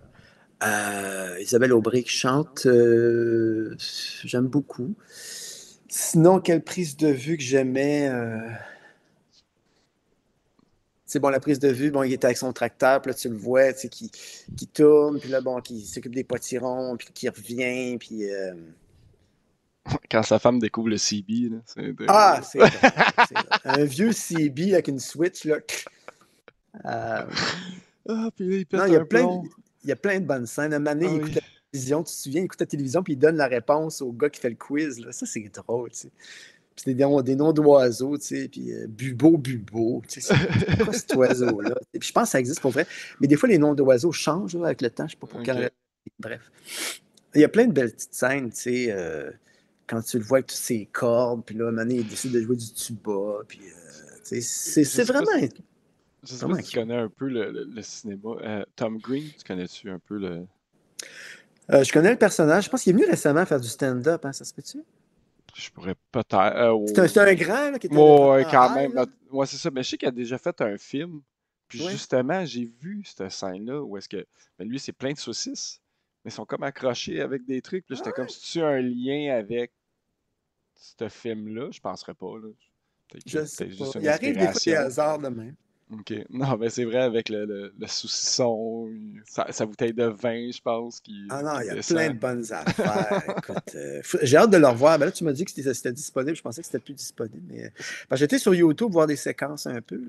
Isabelle Aubry qui chante, j'aime beaucoup. Sinon, quelle prise de vue que j'aimais? C'est bon, la prise de vue, bon, il était avec son tracteur, puis là, tu le vois, tu sais, qui tourne, puis là, bon, qui s'occupe des potirons, puis qui revient, puis... Quand sa femme découvre le CB, là, c'est Ah, drôle. c'est drôle, c'est drôle. Un vieux CB avec une Switch, là. Euh, Ah, puis là, il non, pète un plomb. il y a plein de bonnes scènes. Un moment donné, Ah il écoute oui. la télévision, tu te souviens, il écoute la télévision, puis il donne la réponse au gars qui fait le quiz, là. Ça, c'est drôle, tu sais. Puis c'est des noms d'oiseaux, tu sais, puis Bubo, Bubo, tu sais, c'est quoi cet oiseau-là? Et puis je pense que ça existe pour vrai, mais des fois, les noms d'oiseaux changent là, avec le temps, je sais pas pour quelle Ok. raison. Bref. Il y a plein de belles petites scènes, tu sais, quand tu le vois avec toutes ses cordes, puis là, à un moment donné, il décide de jouer du tuba, puis, tu sais, Je c'est sais pas, vraiment, je sais pas vraiment si tu cute. connais un peu le cinéma. Tom Green, tu connais-tu un peu le. Je connais le personnage, je pense qu'il est venu récemment faire du stand-up, hein, ça se peut-tu? Je pourrais peut-être. C'est un grand là, qui était Ouais, vraiment ouais, quand high, même. là. Ouais, c'est ça. Mais je sais qu'il a déjà fait un film. Puis Oui. justement, j'ai vu cette scène-là où est-ce que. Ben, lui, c'est plein de saucisses. Mais ils sont comme accrochés avec des trucs. Puis là, j'étais comme si tu as un lien avec ce film-là. Je penserais pas, là. Peut-être que Je c'est sais peut-être pas. juste une Il arrive des fois des inspiration. hasards de même. OK. Non, mais c'est vrai, avec le saucisson, sa bouteille de vin, je pense, Ah non, qui il y a plein descend. de bonnes affaires. Écoute, j'ai hâte de le revoir. Ben là, tu m'as dit que c'était disponible. Je pensais que c'était plus disponible. Mais parce que j'étais sur YouTube voir des séquences un peu.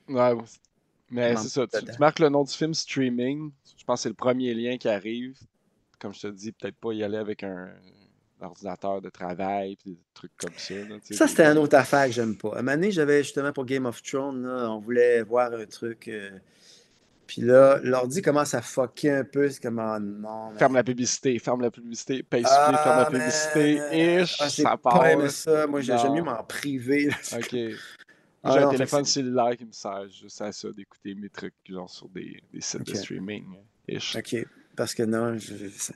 Là. Ouais, Je mais m'en c'est ça. Tu dedans. marques le nom du film streaming. Je pense que c'est le premier lien qui arrive. Comme je te dis, peut-être pas y aller avec un ordinateur de travail, puis des trucs comme ça. Là, tu sais, Ça, c'était une autre affaire que j'aime pas. À un moment donné, j'avais justement pour Game of Thrones, là, on voulait voir un truc. Puis là, l'ordi commence à fucker un peu. C'est comme, oh non, man. ferme la publicité, paste play, ferme la Ah, man. publicité, ish, Ah, j'ai ça pas aimé part. ça. Moi, j'aime mieux Non. m'en priver. Là. OK. Moi, Ah j'ai un non, fait que téléphone c'est. cellulaire qui me sert juste à ça, d'écouter mes trucs genre sur des sites de OK. streaming. Ish. OK. Parce que non,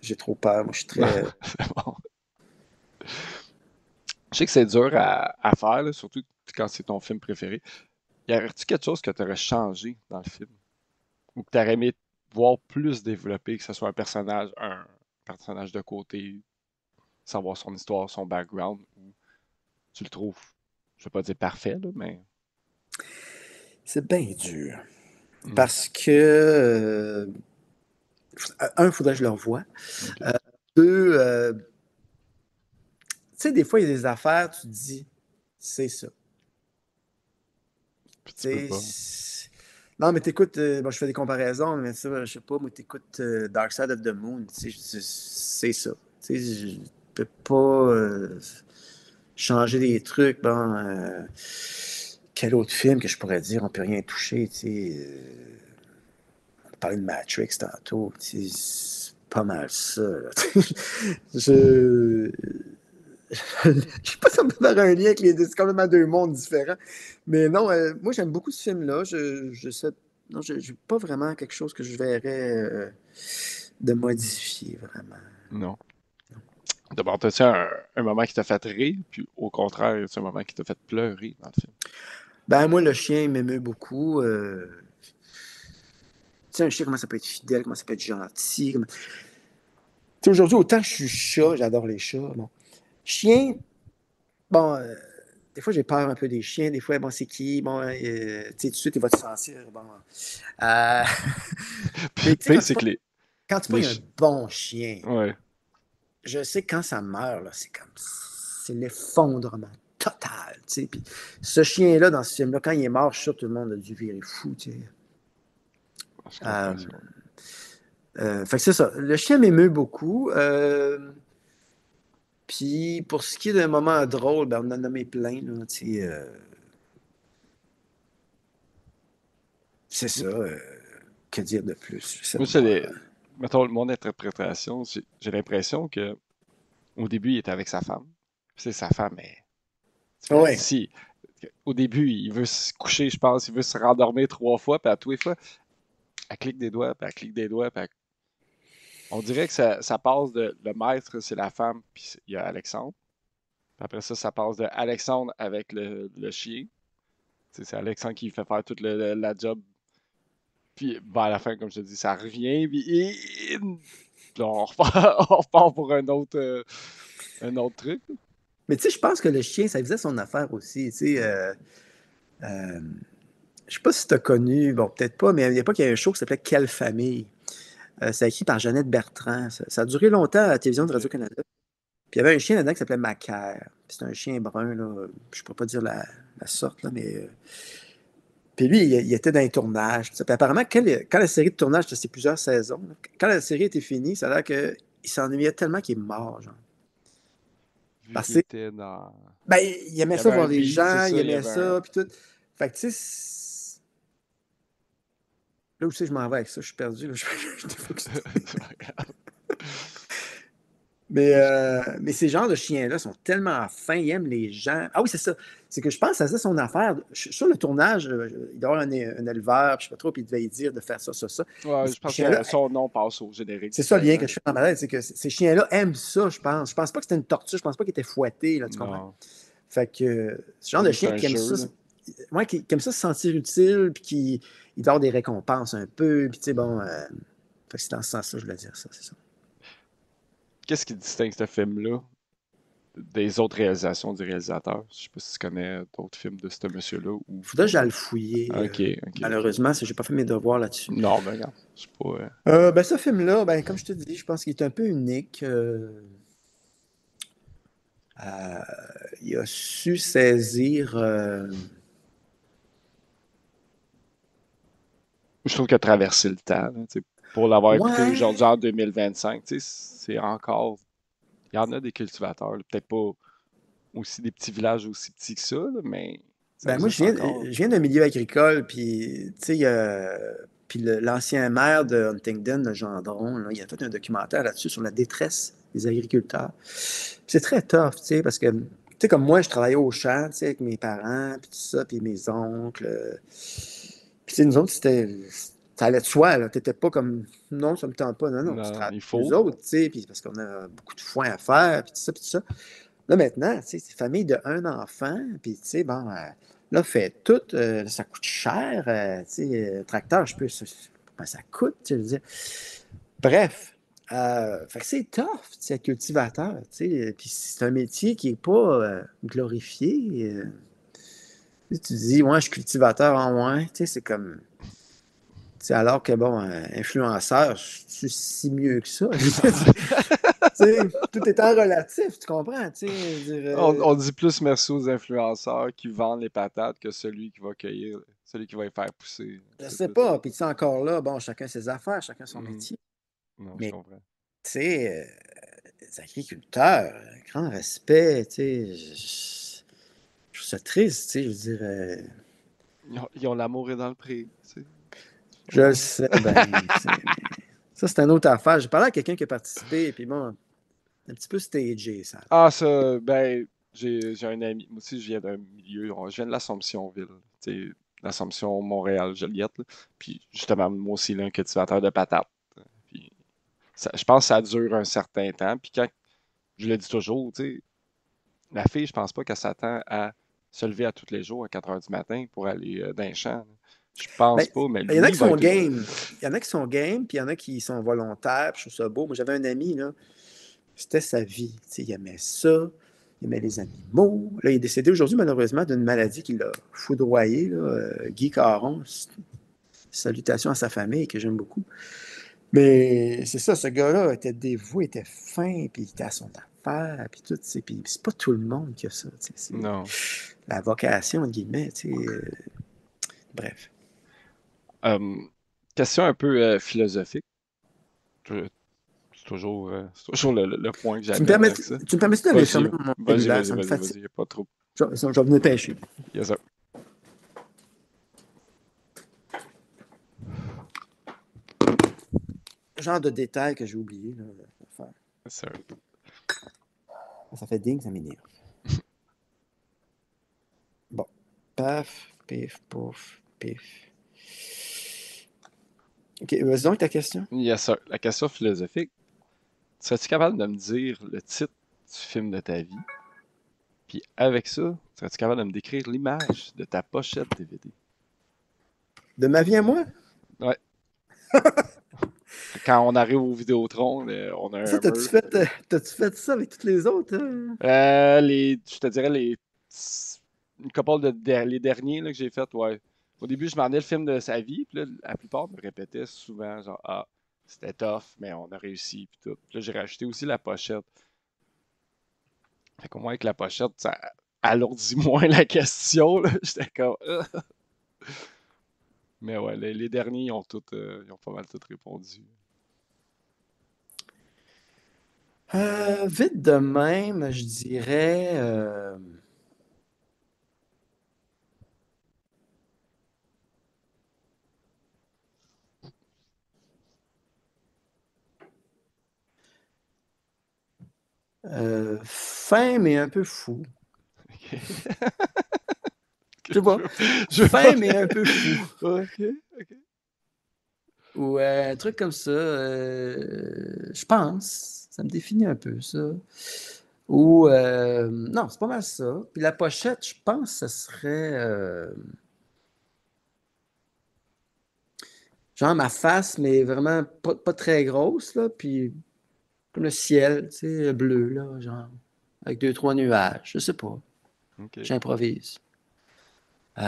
j'ai trop peur. Moi, je suis Non, très. c'est bon. Je sais que c'est dur à faire, là, surtout quand c'est ton film préféré. Y aurait-tu quelque chose que tu aurais changé dans le film? Ou que tu aurais aimé voir plus développé, que ce soit un personnage de côté, savoir son histoire, son background, ou tu le trouves, je vais pas dire parfait, là, mais. C'est bien dur. Hmm, Parce que, un, il faudrait que je le revoie. ok. Deux, tu sais, des fois, il y a des affaires, tu te dis, c'est ça. Puis Tu tu peux sais, pas. non, mais t'écoutes, bon, je fais des comparaisons, mais ça, je sais pas, moi, t'écoutes Dark Side of the Moon, tu sais, c'est ça. Tu sais, je peux pas changer des trucs. Bon, quel autre film que je pourrais dire, on peut rien toucher, tu sais. On parlait de Matrix tantôt, tu sais, c'est pas mal ça. Là. je, je sais pas si on peut faire un lien avec les deux, c'est complètement deux mondes différents. Mais non, moi j'aime beaucoup ce film-là. Non, je n'ai pas vraiment quelque chose que je verrais de modifier, vraiment. Non. D'abord, t'as-tu un moment qui t'a fait rire, puis au contraire, c'est un moment qui t'a fait pleurer dans le film? Ben, moi, le chien il m'émeut beaucoup. Tu sais, un chien, comment ça peut être fidèle, comment ça peut être gentil. Tu sais, aujourd'hui, autant je suis chat, j'adore les chats. Bon. Chien, bon, des fois, j'ai peur un peu des chiens. Des fois, bon, c'est qui? Bon, tu sais, tout de suite, il va te sentir. Bon. Euh, mais tu sais, Basically. quand tu Les pognes un ch- bon chien, Ouais. je sais que quand ça meurt, là, c'est l'effondrement total. Tu sais. Puis ce chien-là, dans ce film-là, quand il est mort, je suis sûr que tout le monde a dû virer fou. Tu sais. Je Euh, comprends ça. fait que c'est ça. Le chien m'émeut beaucoup. Puis pour ce qui est d'un moment drôle, ben, on en a nommé plein. Là, tu sais, c'est ça. Que dire de plus? Je sais Moi, pas. mettons, mon interprétation, j'ai l'impression que au début, il était avec sa femme. C'est sa femme, mais Oui. si au début, il veut se coucher, je pense, il veut se rendormir 3 fois, puis à tous les fois, elle clique des doigts, puis elle clique des doigts, on dirait que ça passe de le maître, c'est la femme, puis il y a Alexandre. Puis après ça, ça passe de Alexandre avec le chien. C'est Alexandre qui fait faire toute la job. Puis ben, à la fin, comme je te dis, ça revient. Puis là, on repart, on repart pour un autre truc. Mais tu sais, je pense que le chien, ça faisait son affaire aussi. Tu sais, euh, je sais pas si tu as connu, bon, peut-être pas, mais à l'époque, il y a un show qui s'appelait Quelle famille? C'est écrit par Jeannette Bertrand. Ça a duré longtemps à la télévision de Ok. Radio-Canada. Puis il y avait un chien là-dedans qui s'appelait Macaire. Puis c'était un chien brun, là. Je ne peux pas dire la sorte, là, mais. Puis lui, il était dans les tournages. Tout ça. Puis apparemment, quand la série de tournage, c'est plusieurs saisons, là, quand la série était finie, ça a l'air qu'il s'ennuyait tellement qu'il est mort, genre. Vu Parce qu'il que, était dans. ben, il Il aimait y ça avait un voir les beat, c'est gens, il ça, il y aimait avait un. ça, puis tout. Fait que, tu sais, là où c'est que je m'en vais avec ça, je suis perdu, là. Je t'ai focusé. C'est pas grave. Mais ces genres de chiens-là sont tellement fins, ils aiment les gens. Ah oui, c'est ça. C'est que je pense que ça faisait son affaire. Sur le tournage, il doit y avoir un éleveur, puis je sais pas trop, puis il devait lui dire de faire ça, ça, ça. Mais Ouais, ces je pense que chiens-là, son nom passe au générique c'est du ça le lien segment. que je fais dans ma tête, c'est que ces chiens-là aiment ça, je pense. Je pense pas que c'était une tortue, je pense pas qu'ils étaient fouettés, là, tu comprends? Non. Fait que ce genre Pour de lui, c'est chien un qui aime jeu, ça, là. ouais, qui aime ça se sentir utile, puis qui il doit avoir des récompenses un peu, puis tu sais, bon, fait que c'est dans ce sens-là, je voulais dire ça, c'est ça. Qu'est-ce qui distingue ce film-là des autres réalisations du réalisateur? Je sais pas si tu connais d'autres films de ce monsieur-là ou. Faudrait que j'aille le fouiller. Ok, ok. Malheureusement, j'ai pas fait mes devoirs là-dessus. Non, mais regarde, c'est pas. Ben, ce film-là, ben, comme je te dis, je pense qu'il est un peu unique. Euh, il a su saisir. Je trouve qu'il a traversé le temps, là, tu sais, pour l'avoir écouté Ouais. aujourd'hui en 2025, tu sais, c'est encore. Il y en a des cultivateurs, là, peut-être pas aussi des petits villages aussi petits que ça, là, mais ça Ben, moi, existe encore. je viens d'un milieu agricole, puis, tu sais, puis l'ancien maire de Huntingdon, le Gendron, là, il a fait un documentaire là-dessus sur la détresse des agriculteurs. Puis c'est très tough, tu sais, parce que, tu sais, comme moi, je travaillais au champ, tu sais, avec mes parents, puis tout ça, puis mes oncles. Puis, tu sais, nous autres, ça allait de soi, là. T'étais pas comme, non, ça me tente pas. Non, non, tu Non, travailles il avec nous faut. autres, tu sais, puis parce qu'on a beaucoup de foin à faire, puis tout ça, puis tout ça. Là, maintenant, tu sais, c'est famille de un enfant, puis, tu sais, bon, là, fait tout, ça coûte cher, tu sais, tracteur, je peux, ben, ça coûte, tu sais, je veux dire. Bref, fait que c'est tough, tu sais, être cultivateur, tu sais, puis c'est un métier qui n'est pas glorifié. Tu dis, ouais, je suis cultivateur en moins, tu sais, c'est comme, tu sais, alors que, bon, influenceur, je suis si mieux que ça. Tu sais, tout étant relatif, tu comprends, tu sais, je veux dire, On dit plus merci aux influenceurs qui vendent les patates que celui qui va cueillir, celui qui va les faire pousser. je C'est sais plus. pas, puis tu sais, encore là, bon, chacun ses affaires, chacun son Mhm. métier, Non, je mais, comprends. tu sais, les agriculteurs, grand respect, tu sais, je trouve ça triste, tu sais, je veux dire, Ils ont l'amour est dans le prix, tu sais. je le sais, ben, tu sais, mais ça, c'est une autre affaire. J'ai parlé à quelqu'un qui a participé, puis bon, un petit peu stagé, ça. Ah, ça, ben, j'ai un ami. Moi aussi, je viens d'un milieu. Je viens de l'Assomption-Ville. Tu sais, l'Assomption, Montréal, Joliette, là. Puis, justement, moi aussi, là, un cultivateur de patates. Puis, je pense que ça dure un certain temps. Puis, quand je le dis toujours, tu sais, la fille, je pense pas qu'elle s'attend à se lever à tous les jours à 4 heures du matin pour aller dans les champs. Là. Je pense Ben, pas, mais il y en a lui, qui il va sont être là. game. Il y en a qui sont game, puis il y en a qui sont volontaires, puis je trouve ça beau. Moi, j'avais un ami, là, c'était sa vie. Tu sais, il aimait ça, il aimait les animaux. Là, il est décédé aujourd'hui, malheureusement, d'une maladie qui l'a foudroyé, là, Guy Caron. Salutations à sa famille, que j'aime beaucoup. Mais c'est ça, ce gars-là était dévoué, était fin, puis il était à son affaire, puis tout. Puis c'est pas tout le monde qui a ça. C'est Non. la vocation, entre guillemets. Bref. Question un peu philosophique. Je- c'est toujours le point que j'amène avec ça. Tu me permets d'aller Vas-y, fermer mon vas-y, cellulaire, vas-y, ça me vas-y, fatigue. vas-y, y a pas trop. Je vais venir pêcher. Yes, sir. Genre de détails que j'ai oublié. Là, à faire. Yes, sir. Ça fait ding, ça m'énerve. Bon. Paf, pif, pouf, pif. OK, vas-y donc ta question. Yes, sir. La question philosophique. Serais-tu capable de me dire le titre du film de ta vie? Puis avec ça, serais-tu capable de me décrire l'image de ta pochette DVD? De ma vie à moi? Ouais. Quand on arrive au Vidéotron, on a Ça, un mur. t'as-tu fait ça avec toutes les autres? Hein? Je te dirais une couple les derniers là, que j'ai fait, ouais. Au début, je demandais le film de sa vie, puis là, la plupart me répétaient souvent, genre, ah, c'était tough, mais on a réussi, puis tout. Puis là, j'ai rajouté aussi la pochette. Fait qu'au moins, avec la pochette, ça alourdit moins la question, là. J'étais comme, ah. Mais ouais, les derniers, ils ont pas mal tout répondu. Vite de même, je dirais. Fin, mais un peu fou. Ok. Je sais pas. Je veux Fin, pas- mais un peu fou. Ok, ok. Ou un truc comme ça. Je pense. Ça me définit un peu, ça. Ou. Non, c'est pas mal ça. Puis la pochette, je pense que ce serait. Genre ma face, mais vraiment pas très grosse, là. Puis comme le ciel, tu sais, bleu, là, genre. Avec deux, trois nuages. Je sais pas. Ok, J'improvise. C'est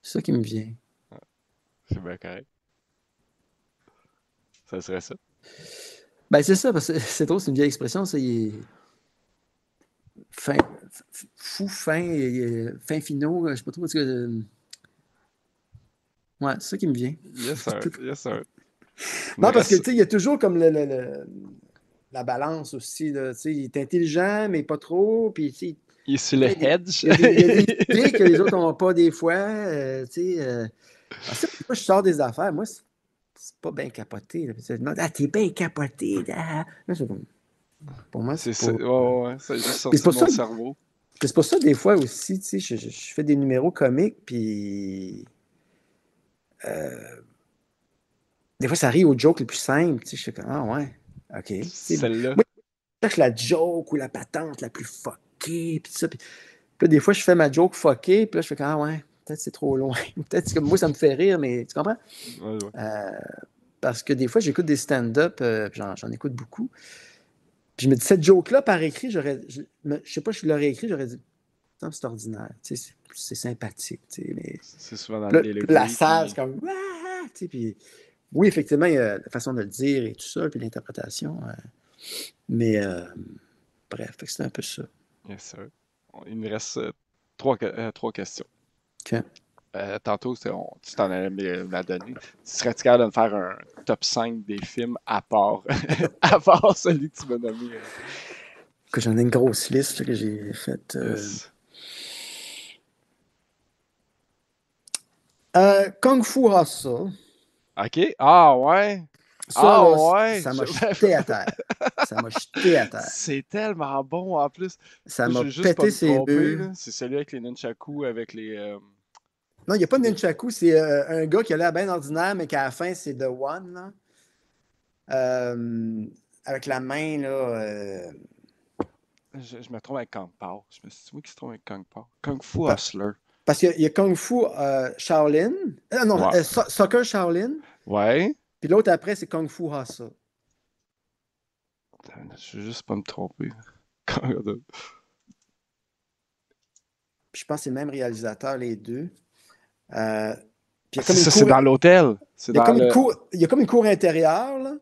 ça qui me vient. c'est bien correct. Ça serait ça. Ben, c'est ça, parce que c'est drôle, c'est une vieille expression, ça. Il est fin, fou, fin, fin finaux, je sais pas trop. Ouais, c'est ça qui me vient. Yes, sir. Yes, sir. Il me Non, parce que, reste. tu sais, il y a toujours comme la balance aussi, là. Tu sais, il est intelligent, mais pas trop. Puis, tu sais, Il est sur le hedge. il y a des idées que les autres n'ont pas des fois. Tu sais, parce que moi, je sors des affaires. Moi, c'est pas bien capoté. Là. Puis, tu te demandes, ah, t'es bien capoté. Ah. Là, pour moi, c'est C'est pas. ça. Ouais, ouais, ça a juste Puis c'est sorti de pour mon ça. cerveau. C'est pour ça, des fois aussi, tu sais, je fais des numéros comiques, puis des fois, ça arrive aux jokes les plus simples, tu sais, je fais comme, ah ouais, ok. Tu sais, Celle-là. moi, je cherche la joke ou la patente la plus fuckée, puis ça, puis là, des fois, je fais ma joke fuckée, puis là, je fais comme, ah ouais, peut-être c'est trop loin, peut-être que moi, ça me fait rire, mais tu comprends? Ouais, ouais. Euh, parce que des fois, j'écoute des stand-up, puis j'en écoute beaucoup, puis je me dis, cette joke-là, par écrit, je sais pas, je l'aurais écrit, j'aurais dit, non, c'est ordinaire, tu sais, c'est sympathique, tu sais, mais C'est souvent dans le puis la delivery. salle, c'est Puis... comme, ah! Tu sais, puis oui, effectivement, il y a la façon de le dire et tout ça, puis l'interprétation. Mais bref, fait que c'est un peu ça. Yes, sir. Il me reste trois questions. OK. Tantôt, tu t'en allais me la donner. Serais-tu capable de me faire un top 5 des films à part, à part celui que tu m'as nommé? Que j'en ai une grosse liste là, que j'ai faite. Yes. Kung Fu Hassa. OK. Ah ouais. Ça, Ah là, ouais. ça m'a jeté à terre. Ça m'a jeté à terre. C'est tellement bon en plus. Ça Là, je m'a veux juste pas pété me ses tromper, bulles. là. C'est celui avec les nunchakus, avec les... Non, il n'y a pas de Nunchaku, c'est un gars qui a l'air bien ordinaire, mais qu'à la fin, c'est The One. Là. avec la main, là. Je me trompe avec Kung Pao. Je me suis dit, oui, qui se trompe avec Kung Pao. Kung Fu Pa- Hustler. Parce qu'il y a Kung Fu Shaolin. Non, Ouais. Soccer Shaolin. Ouais. Puis l'autre après, c'est Kung Fu Hustle. Je veux juste pas me tromper. Puis je pense que c'est le même réalisateur, les deux. Euh, puis il y a C'est comme une ça, c'est cour. dans l'hôtel. C'est Il y a dans comme une le. cour, il y a comme une cour intérieure, là.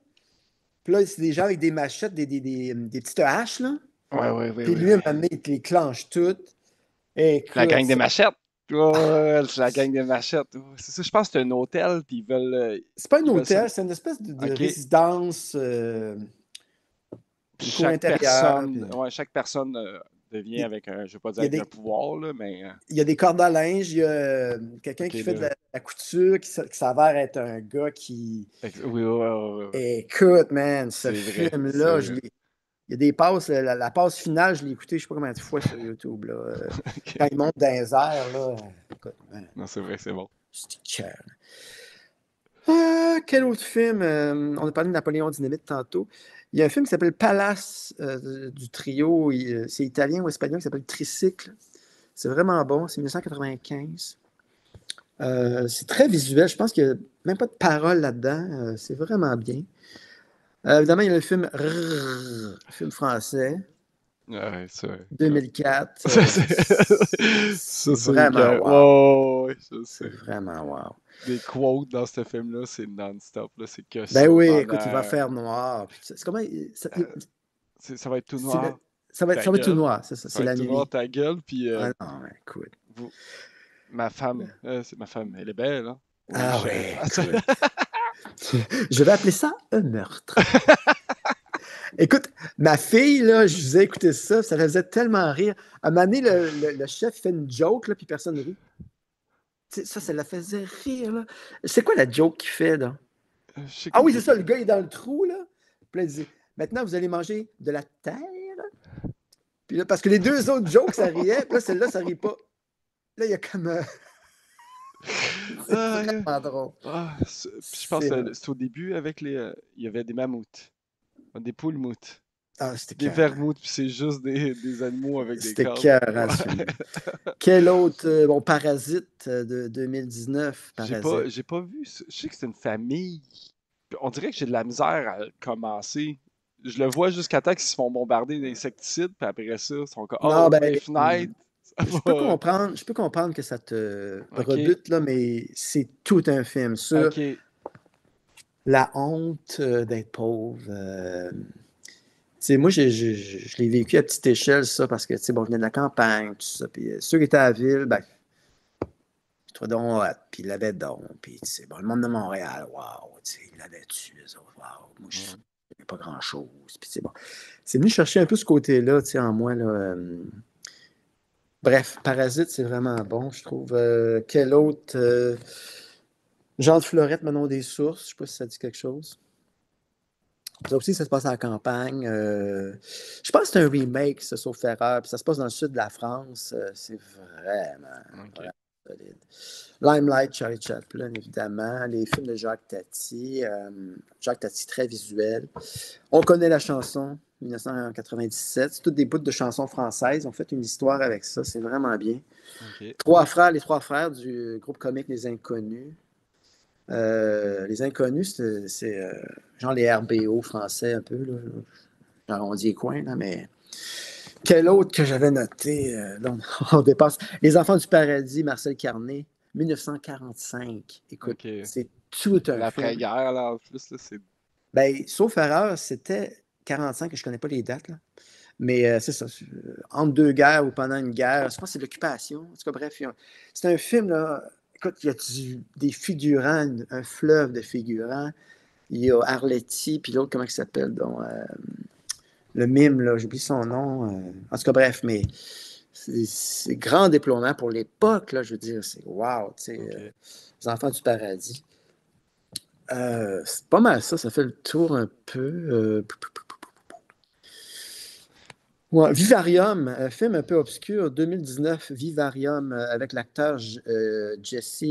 Puis là, c'est des gens avec des machettes, des petites haches, là. Ouais, ouais, ouais, Puis ouais, lui, à un ouais. moment donné, il te les clenche toutes. La Écoute, gang des machettes. Ouais, c'est la gang des machettes. Ouais, c'est ça, je pense que c'est un hôtel, puis c'est pas un ils veulent ça. hôtel, c'est une espèce de OK. résidence, Puis une cour intérieure. Puis chaque personne devient il, avec un, je veux pas dire il y a avec un des, pouvoir, là, mais. il y a des cordes à linge, il y a quelqu'un OK, qui fait de là. la couture, qui s'avère être un gars qui. Oui, ouais, ouais, ouais, ouais. Écoute, man, ce C'est vrai, c'est film-là, vrai. il y a des passes, la passe finale, je l'ai écouté je sais pas combien de fois sur YouTube, là. OK. Quand il monte dans les airs, là, écoute, man, Non, c'est vrai, c'est bon. c'est cœur. Quel autre film? On a parlé de Napoléon Dynamite tantôt. Il y a un film qui s'appelle Palace du trio. C'est italien ou espagnol qui s'appelle Tricycle. C'est vraiment bon. C'est 1995. C'est très visuel. Je pense qu'il n'y a même pas de parole là-dedans. C'est vraiment bien. Évidemment, il y a le film Rrrr, film français, Ouais, c'est vrai. 2004. Ça, C'est c'est vraiment que. wow. Ouais, je C'est sais. vraiment wow. Des quotes dans ce film-là, c'est non-stop, là. C'est que Ben ça oui, écoute, il va pendant. faire noir. Puis c'est comment, Ça va être tout c'est noir, ta ça va être tout gueule. noir, c'est ça, Ça c'est va être la tout noir, nuit. ta gueule, puis Ah non, écoute. vous, ma femme, c'est ma femme, elle est belle, hein? Oui, Ah je. ouais, écoute. Je vais appeler ça un meurtre. Écoute, ma fille, là, je vous ai écouté ça, ça la faisait tellement rire. À un moment donné, le chef fait une joke, là, puis personne ne rit. Tu sais, ça la faisait rire, là. C'est quoi la joke qu'il fait, là? Je sais Ah que. oui, c'est ça, le gars est dans le trou, là. Puis là, il dit, maintenant, vous allez manger de la terre. Puis là, parce que les deux autres jokes, ça riait, puis là, celle-là, ça rit pas. Là, il y a comme... c'est Ah, vraiment drôle. puis je pense C'est... que c'est au début avec les. Il y avait des mammouths, des poules moutes, Ah, c'était des écœurant. vermoutes, puis c'est juste des animaux avec des C'était cornes. écœurant, ce film. Quel autre? Bon, Parasite de 2019. Parasite. J'ai pas vu. Je sais que c'est une famille. On dirait que j'ai de la misère à commencer. Je le vois jusqu'à temps qu'ils se font bombarder d'insecticides, puis après ça, ils sont comme Non, oh, ben, les fenêtres. Ça va. je peux comprendre que ça te Ok, rebute, là, mais c'est tout un film sur ok. la honte d'être pauvre. Tu sais, moi, je l'ai vécu à petite échelle, ça, parce que, tu sais, bon, je venais de la campagne, tout ça. Puis ceux qui étaient à la ville, ben, je trouvais donc hot, puis ils l'avaient donc. Puis, tu sais, bon, le monde de Montréal, waouh, tu sais, ils l'avaient dessus, les autres, waouh. Moi, je Ouais. n'avais pas grand-chose. Puis, c'est bon. C'est venu chercher un peu ce côté-là, tu sais, en moi, là. Bref, Parasite, c'est vraiment bon, je trouve. Quel autre? Jean de Florette, Manon des Sources, je ne sais pas si ça dit quelque chose. Ça aussi, ça se passe en campagne. Je pense que c'est un remake, ça, sauf erreur. Puis ça se passe dans le sud de la France. C'est vraiment, Ok. vraiment solide. Limelight, Charlie Chaplin, évidemment. Les films de Jacques Tati. Jacques Tati, très visuel. On connaît la chanson, 1997. C'est toutes des bouts de chansons françaises. On fait une histoire avec ça. C'est vraiment bien. Ok. Les trois frères du groupe comique Les Inconnus. Les Inconnus, c'est genre les RBO français un peu, là. J'arrondis les coins, là, mais quel autre que j'avais noté? On dépasse. Les Enfants du Paradis, Marcel Carné, 1945. Écoute, Ok. c'est tout un film. L'après-guerre, là, en plus, là, c'est. Ben, sauf erreur, c'était 45, je ne connais pas les dates, là. Mais c'est ça. Entre deux guerres ou pendant une guerre, je pense que c'est l'occupation. En tout cas, bref, c'est un film, là. Écoute, il y a des figurants, un fleuve de figurants. Il y a Arletty, puis l'autre, comment il s'appelle? Donc, le mime, là, j'oublie son nom. En tout cas, bref, mais c'est grand déploiement pour l'époque, là, je veux dire, c'est wow, tu sais, Ok. les enfants du paradis. C'est pas mal ça, ça fait le tour un peu. Ouais, Vivarium, un film un peu obscur, 2019, Vivarium, avec l'acteur Jesse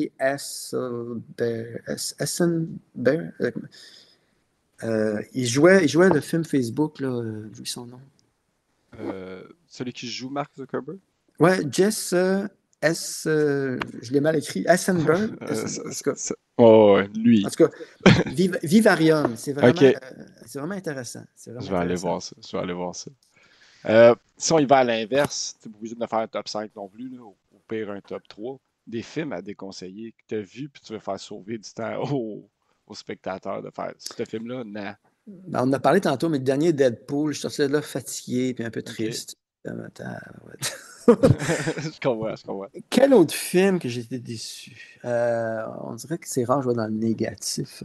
Eisenberg. il jouait le film Facebook, là, j'oublie son nom. Celui qui joue Mark Zuckerberg? Ouais, Jess je l'ai mal écrit, Eisenberg. En tout cas, Oh, ouais, lui. en tout cas, Vivarium, Ok, c'est vraiment intéressant. C'est vraiment je vais aller intéressant. voir ça. Je vais aller voir ça. Si on y va à l'inverse, t'es pas obligé de me faire un top 5 non plus, là, au pire un top 3. Des films à déconseiller que tu as vu puis tu veux faire sauver du temps aux spectateurs de faire ce film-là, non. Ben, on en a parlé tantôt, mais le dernier Deadpool, je sortais de là fatigué puis un peu Ok. triste. Attends, ouais. Je comprends, je comprends. Quel autre film que j'ai été déçu? On dirait que c'est rare, je vois dans le négatif.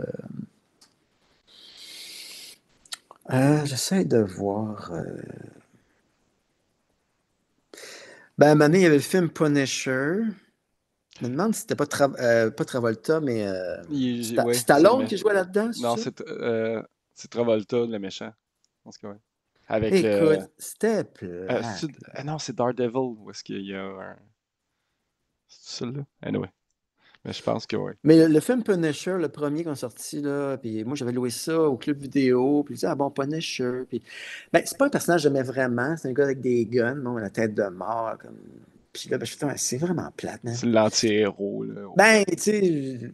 J'essaie de voir. Ben, à un moment donné, il y avait le film Punisher. Je me demande si c'était pas Travolta, mais Ouais, c'est le Stallone qui méchant. jouait là-dedans, c'est Non, ça? c'est Travolta, le méchant. Je pense que ouais. Avec le. Écoute, c'était plat. Non, c'est Daredevil. Où est-ce qu'il y a un. C'est celui-là? Anyway. Mais je pense que oui. Mais le film Punisher, le premier qu'on a sorti, là, puis moi j'avais loué ça au club vidéo, puis je disais, ah bon, Punisher. Puis, ben, c'est pas un personnage que j'aimais vraiment, c'est un gars avec des guns, bon, la tête de mort, comme. Puis là, ben, je fais, ouais, c'est vraiment plate, man. C'est l'anti-héros, là. Ben, tu sais,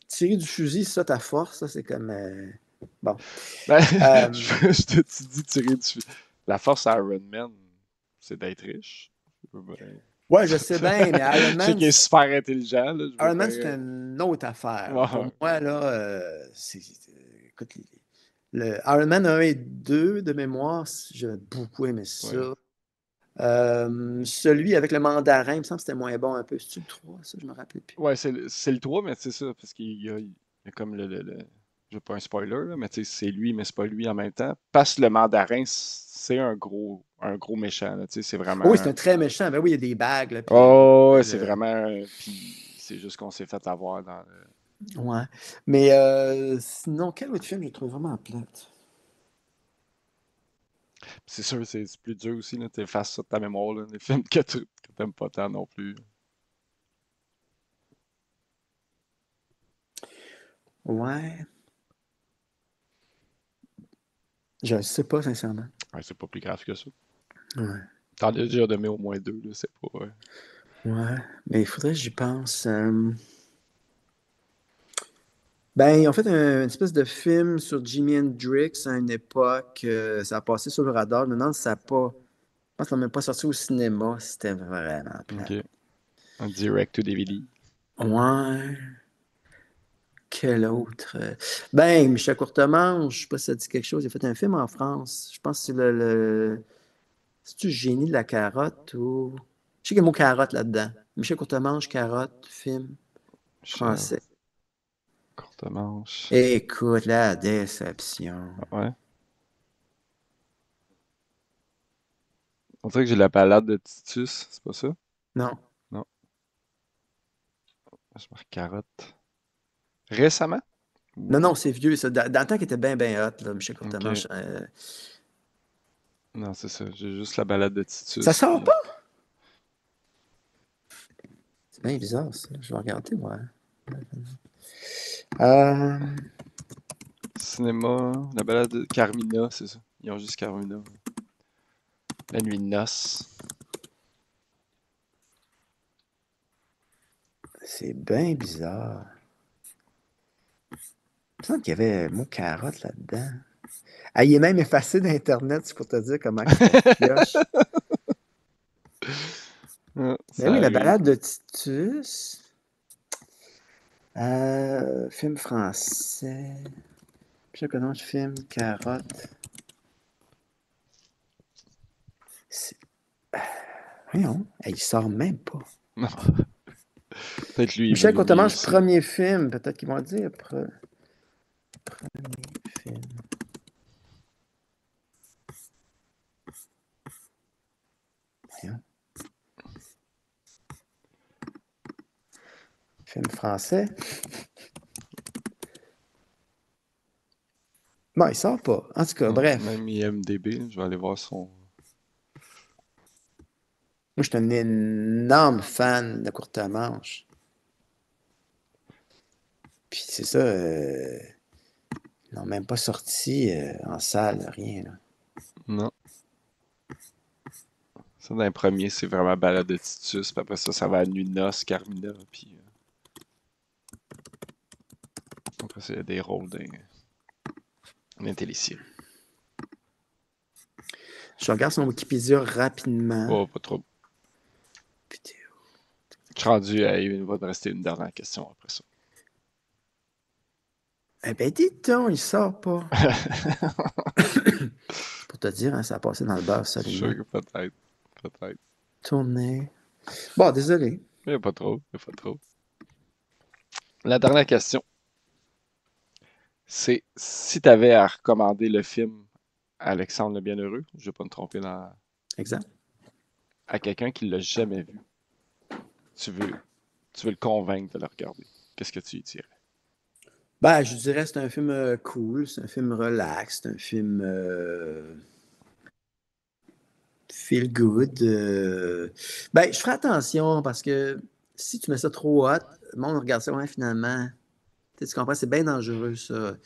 tirer du fusil, c'est ça ta force, ça, c'est comme. Bon. Ben, Euh, je te dis tirer dessus. La force à Iron Man, c'est d'être riche. Ben, ouais, je sais bien, mais Iron je sais Man, qu'il est super intelligent, là. Je veux Iron Man, pas. c'est une autre affaire, là. Pour Ouais, moi, là, écoute, le Iron Man 1 et 2 de mémoire, j'ai beaucoup aimé ouais. ça. Celui avec le mandarin, il me semble que c'était moins bon un peu. C'est-tu le 3, ça, je me rappelle plus. Ouais, c'est le 3, mais c'est ça, parce qu'il y a comme je veux pas un spoiler, là, mais tu sais, c'est lui, mais c'est pas lui en même temps. Parce que le mandarin, c'est un gros méchant, là, tu sais, c'est Oui, c'est vraiment. un très méchant. Ben oui, il y a des bagues, là, puis Oh, ouais, c'est le- vraiment. Puis c'est juste qu'on s'est fait avoir dans le. ouais. Mais sinon, quel autre film je trouve vraiment plate? C'est sûr, c'est plus dur aussi, là, t'effaces ça de ta mémoire, là, les films que t'aimes pas tant non plus. Ouais. Je ne sais pas, sincèrement. Ouais, c'est pas plus grave que ça. Ouais. T'en as déjà donné au moins deux, là, c'est pas. Ouais. Mais il faudrait que j'y pense. Ben, ils ont fait une espèce de film sur Jimi Hendrix à une époque. Ça a passé sur le radar. Je me demande si ça n'a pas. Je pense qu'on n'a même pas sorti au cinéma. C'était vraiment Ok. plate. Un direct to DVD. Ouais. Quel autre? Ben, Michel Courtemanche, je sais pas si ça dit quelque chose. Il a fait un film en France. Je pense que c'est C'est-tu Génie de la carotte ou. Je sais qu'il y a le mot carotte là-dedans. Michel Courtemanche, carotte, film Michel, français. courte manche. Écoute, la déception. Ouais. On dirait que j'ai la balade de Titus, c'est pas ça? Non. Non. Je marque carotte. Récemment? Non, Ou- non, c'est vieux, ça. Dans le temps qu'il était bien, bien hot, là, Michel Ok. Courtemanche. Non, c'est ça. J'ai juste la balade de Ça Titus. sort Puis. pas? C'est bien bizarre, ça. Je vais regarder, moi. Euh, Cinéma, la balade de Carmina, c'est ça. Ils ont juste Carmina. La nuit de noces. c'est bien bizarre. Il me semble qu'il y avait le mot carotte là-dedans. Ah, il est même effacé d'Internet, c'est pour te dire comment c'était pioche. Ah, Ben ça oui, la arrive. balade de Titus. Film français. Je connais le film Carotte. C'est- Voyons, il sort même pas. Non. Peut-être lui, il veut Michel l'oublier Courtemanche, aussi. premier film. Peut-être qu'ils vont dire premier film. Voyons. Film français. Bon, il sort pas. En tout cas, Non, bref. même IMDB, je vais aller voir son. Moi, je suis un énorme fan de Courtemanche. Puis c'est ça. Non, même pas sorti en salle, rien. Là. Non. Ça, dans les premiers, c'est vraiment Balade de Titus. Puis après ça, ça va à Nuit de noces, Carmina. Puis après ça, il y a des rôles dans téléséries. Je regarde son Wikipédia rapidement. Oh, pas trop. Vidéo. Je suis rendu à... Il va me rester une dernière question après ça. Eh ben, dis donc, il sort pas. Pour te dire, hein, ça a passé dans le beurre, ça. Je suis sûr que peut-être. Peut-être. Tourner. Bon, désolé. Il n'y a pas trop. Il n'y a pas trop. La dernière question, c'est si tu avais à recommander le film Alexandre le Bienheureux, je ne vais pas me tromper Exact. à quelqu'un qui ne l'a jamais vu, tu veux le convaincre de le regarder, qu'est-ce que tu lui dirais? Ben, je dirais que c'est un film cool, c'est un film relax, c'est un film feel good. Ben, je ferai attention parce que si tu mets ça trop hot, le monde regarde ça, ouais, finalement. Tu comprends, c'est bien dangereux, ça.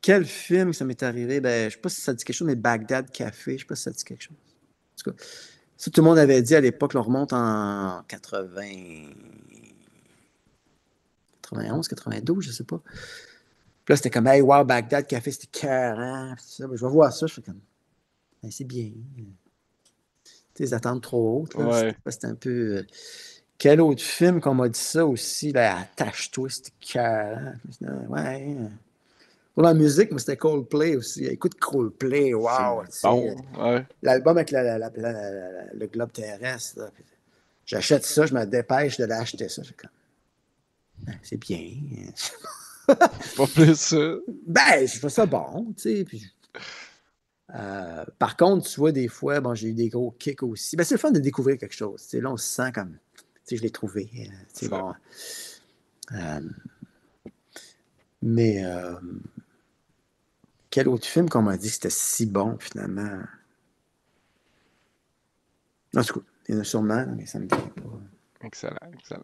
Quel film ça m'est arrivé? Ben, je ne sais pas si ça dit quelque chose, mais Bagdad Café, je ne sais pas si ça dit quelque chose. En tout cas, ça, tout le monde avait dit à l'époque, on remonte en 91, 92, je ne sais pas. Puis là, c'était comme, hey, wow, Bagdad Café, c'était carré. Je vais voir ça, je fais comme, ben, c'est bien. Tu sais, les attentes trop hautes. Là. Ouais. C'était un peu. Quel autre film qu'on m'a dit ça aussi? Là, Attache-toi, c'était carré. Ouais. Pour la musique, moi, c'était Coldplay aussi. Écoute Coldplay, wow. Bon, ouais. L'album avec le globe terrestre. Là. J'achète ça, je me dépêche de l'acheter ça. C'est bien. Pas plus ça. Ben, je fais ça bon, tu sais. Puis, par contre, tu vois, des fois, bon, j'ai eu des gros kicks aussi. Ben, c'est le fun de découvrir quelque chose. Tu sais, là, on se sent comme, tu sais, je l'ai trouvé. C'est bon. Mais quel autre film qu'on m'a dit que c'était si bon, finalement? En tout cas, il y en a sûrement, mais ça me vient pas. Excellent, excellent.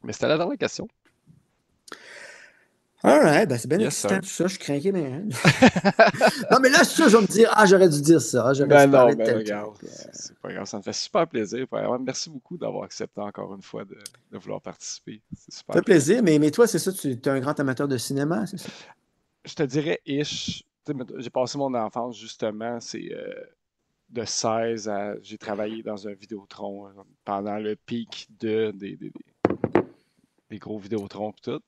Mais c'était la dernière question. Alright, ben c'est bien excitant tout ça, je suis craqué, mais. Non, mais là, je vais me dire, j'aurais dû dire ça. J'aurais dû parler de tel regarde, truc. c'est pas grave, ça me fait super plaisir. Merci beaucoup d'avoir accepté encore une fois de vouloir participer. C'est super. Ça fait plaisir, mais toi, c'est ça, tu es un grand amateur de cinéma, c'est ça? Je te dirais ish. J'ai passé mon enfance justement, c'est de 16 à. J'ai travaillé dans un Vidéotron pendant le pic des gros Vidéotrons et tout.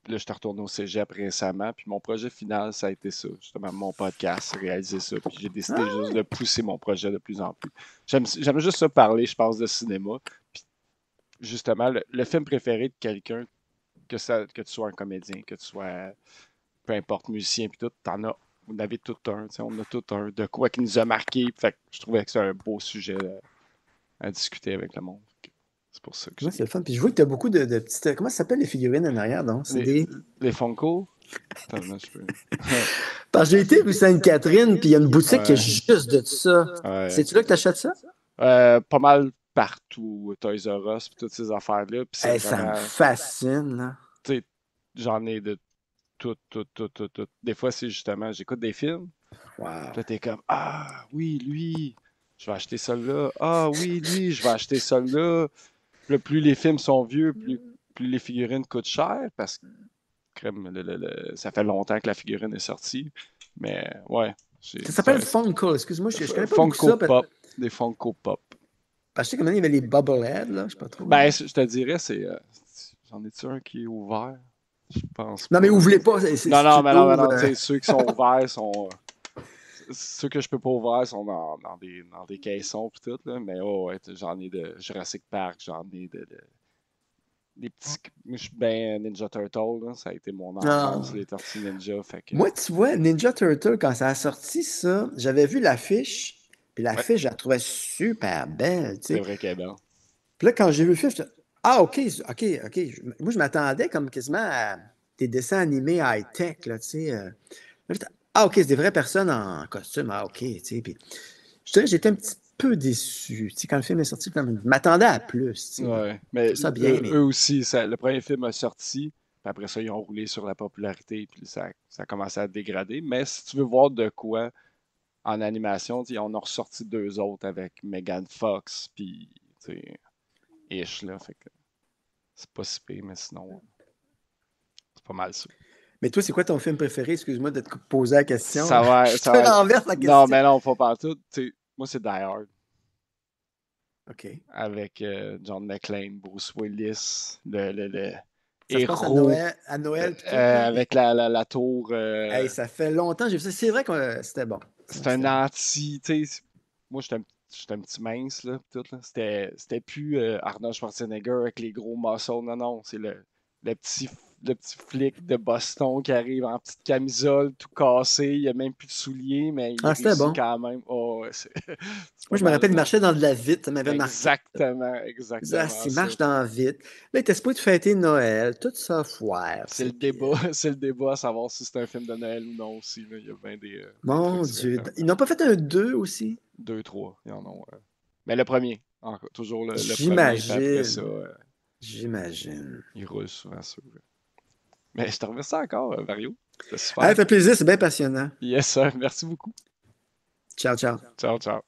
Là, je suis retourné au cégep récemment, puis mon projet final, ça a été ça, justement, mon podcast, réaliser ça, puis j'ai décidé juste de pousser mon projet de plus en plus. J'aime juste ça parler, je pense, de cinéma, puis justement, le film préféré de quelqu'un, que tu sois un comédien, que tu sois, peu importe, musicien, puis tout, vous en avez tout un, on a tout un, de quoi qui nous a marqué, fait que je trouvais que c'est un beau sujet à discuter avec le monde. C'est pour ça que c'est le fun. Puis je vois que tu as beaucoup de petites. Comment ça s'appelle les figurines en arrière, donc? C'est les Funko? Attends, je peux. Parce que j'ai été rue Sainte-Catherine, puis il y a une boutique qui est juste de ça. Ouais. C'est-tu là que tu achètes ça? Pas mal partout, Toys R Us, puis toutes ces affaires-là. Puis Ça me fascine, là. Tu sais, j'en ai de tout. Des fois, c'est justement, j'écoute des films. Wow. Puis là, t'es comme, ah, oui, lui, je vais acheter ça là. Ah, oui, lui, je vais acheter ça là. Puis là, plus les films sont vieux, plus les figurines coûtent cher, parce que ça fait longtemps que la figurine est sortie. Mais, ouais. Ça s'appelle Funko, excuse-moi, je connais pas Funko beaucoup ça. Pop, des Funko Pop. Parce que je sais qu'il y avait les Bubblehead, là, je sais pas trop. Ben, je te dirais, c'est... J'en ai-tu un qui est ouvert? Je pense pas. Non, mais ouvrez pas. Non, mais non, ceux qui sont ouverts sont... Ceux que je peux pas ouvrir sont dans des caissons pis tout, là. Mais ouais, j'en ai de Jurassic Park, j'en ai des petits... Je suis ben Ninja Turtle, là. Ça a été mon enfance, les Tortues Ninja, fait que... Moi, tu vois, Ninja Turtle, quand ça a sorti, ça, j'avais vu l'affiche, puis l'affiche, je la trouvais super belle, tu sais. C'est vrai qu'elle est belle. Puis là, quand j'ai vu le film, je OK. Moi, je m'attendais comme quasiment à des dessins animés high-tech, là, tu sais. OK, c'est des vraies personnes en costume. OK, tu sais. Puis, je dirais que j'étais un petit peu déçu. Tu sais, quand le film est sorti, je m'attendais à plus. Tu sais. Ouais, mais ça bien, eux aussi, le premier film a sorti, Puis après ça, ils ont roulé sur la popularité, puis ça a commencé à dégrader. Mais si tu veux voir de quoi en animation, on a ressorti 2 autres avec Megan Fox, puis Ish, là. Fait que c'est pas si pire, mais sinon, c'est pas mal ça. Mais toi, c'est quoi ton film préféré? Excuse-moi de te poser la question. Ça va. Je te renverse la question. Non, mais non, pas partout. Moi, c'est Die Hard. OK. Avec John McClane, Bruce Willis, le Ça se passe héros. à Noël puis tout, là. Avec la tour. Hey, ça fait longtemps que j'ai vu ça. C'est vrai que c'était bon. C'est un anti. Moi, j'étais un petit mince, là. Tout, là. C'était plus Arnold Schwarzenegger avec les gros muscles. Non, non. C'est le petit flic de Boston qui arrive en petite camisole, tout cassé. Il a même plus de souliers, mais il c'était réussit bon. quand même. Oh, Moi, je me rappelle, il marchait dans de la vitre. Ça m'avait exactement, marqué. exactement. Il marche dans la vitre. Là, il était supposé de fêter Noël. Tout ça foire. C'est le débat. C'est le débat à savoir si c'est un film de Noël ou non aussi. Là. Il y a bien des. Mon Dieu. Ils n'ont pas fait un 2 aussi? 2, 3. Ils en ont. Mais le premier. Encore, toujours le premier. J'imagine. Après ça, j'imagine. Il roule souvent sur. Mais je te remercie encore, Mario. C'était super. Ça fait plaisir. C'est bien passionnant. Yes, sir. Merci beaucoup. Ciao, ciao. Ciao, ciao.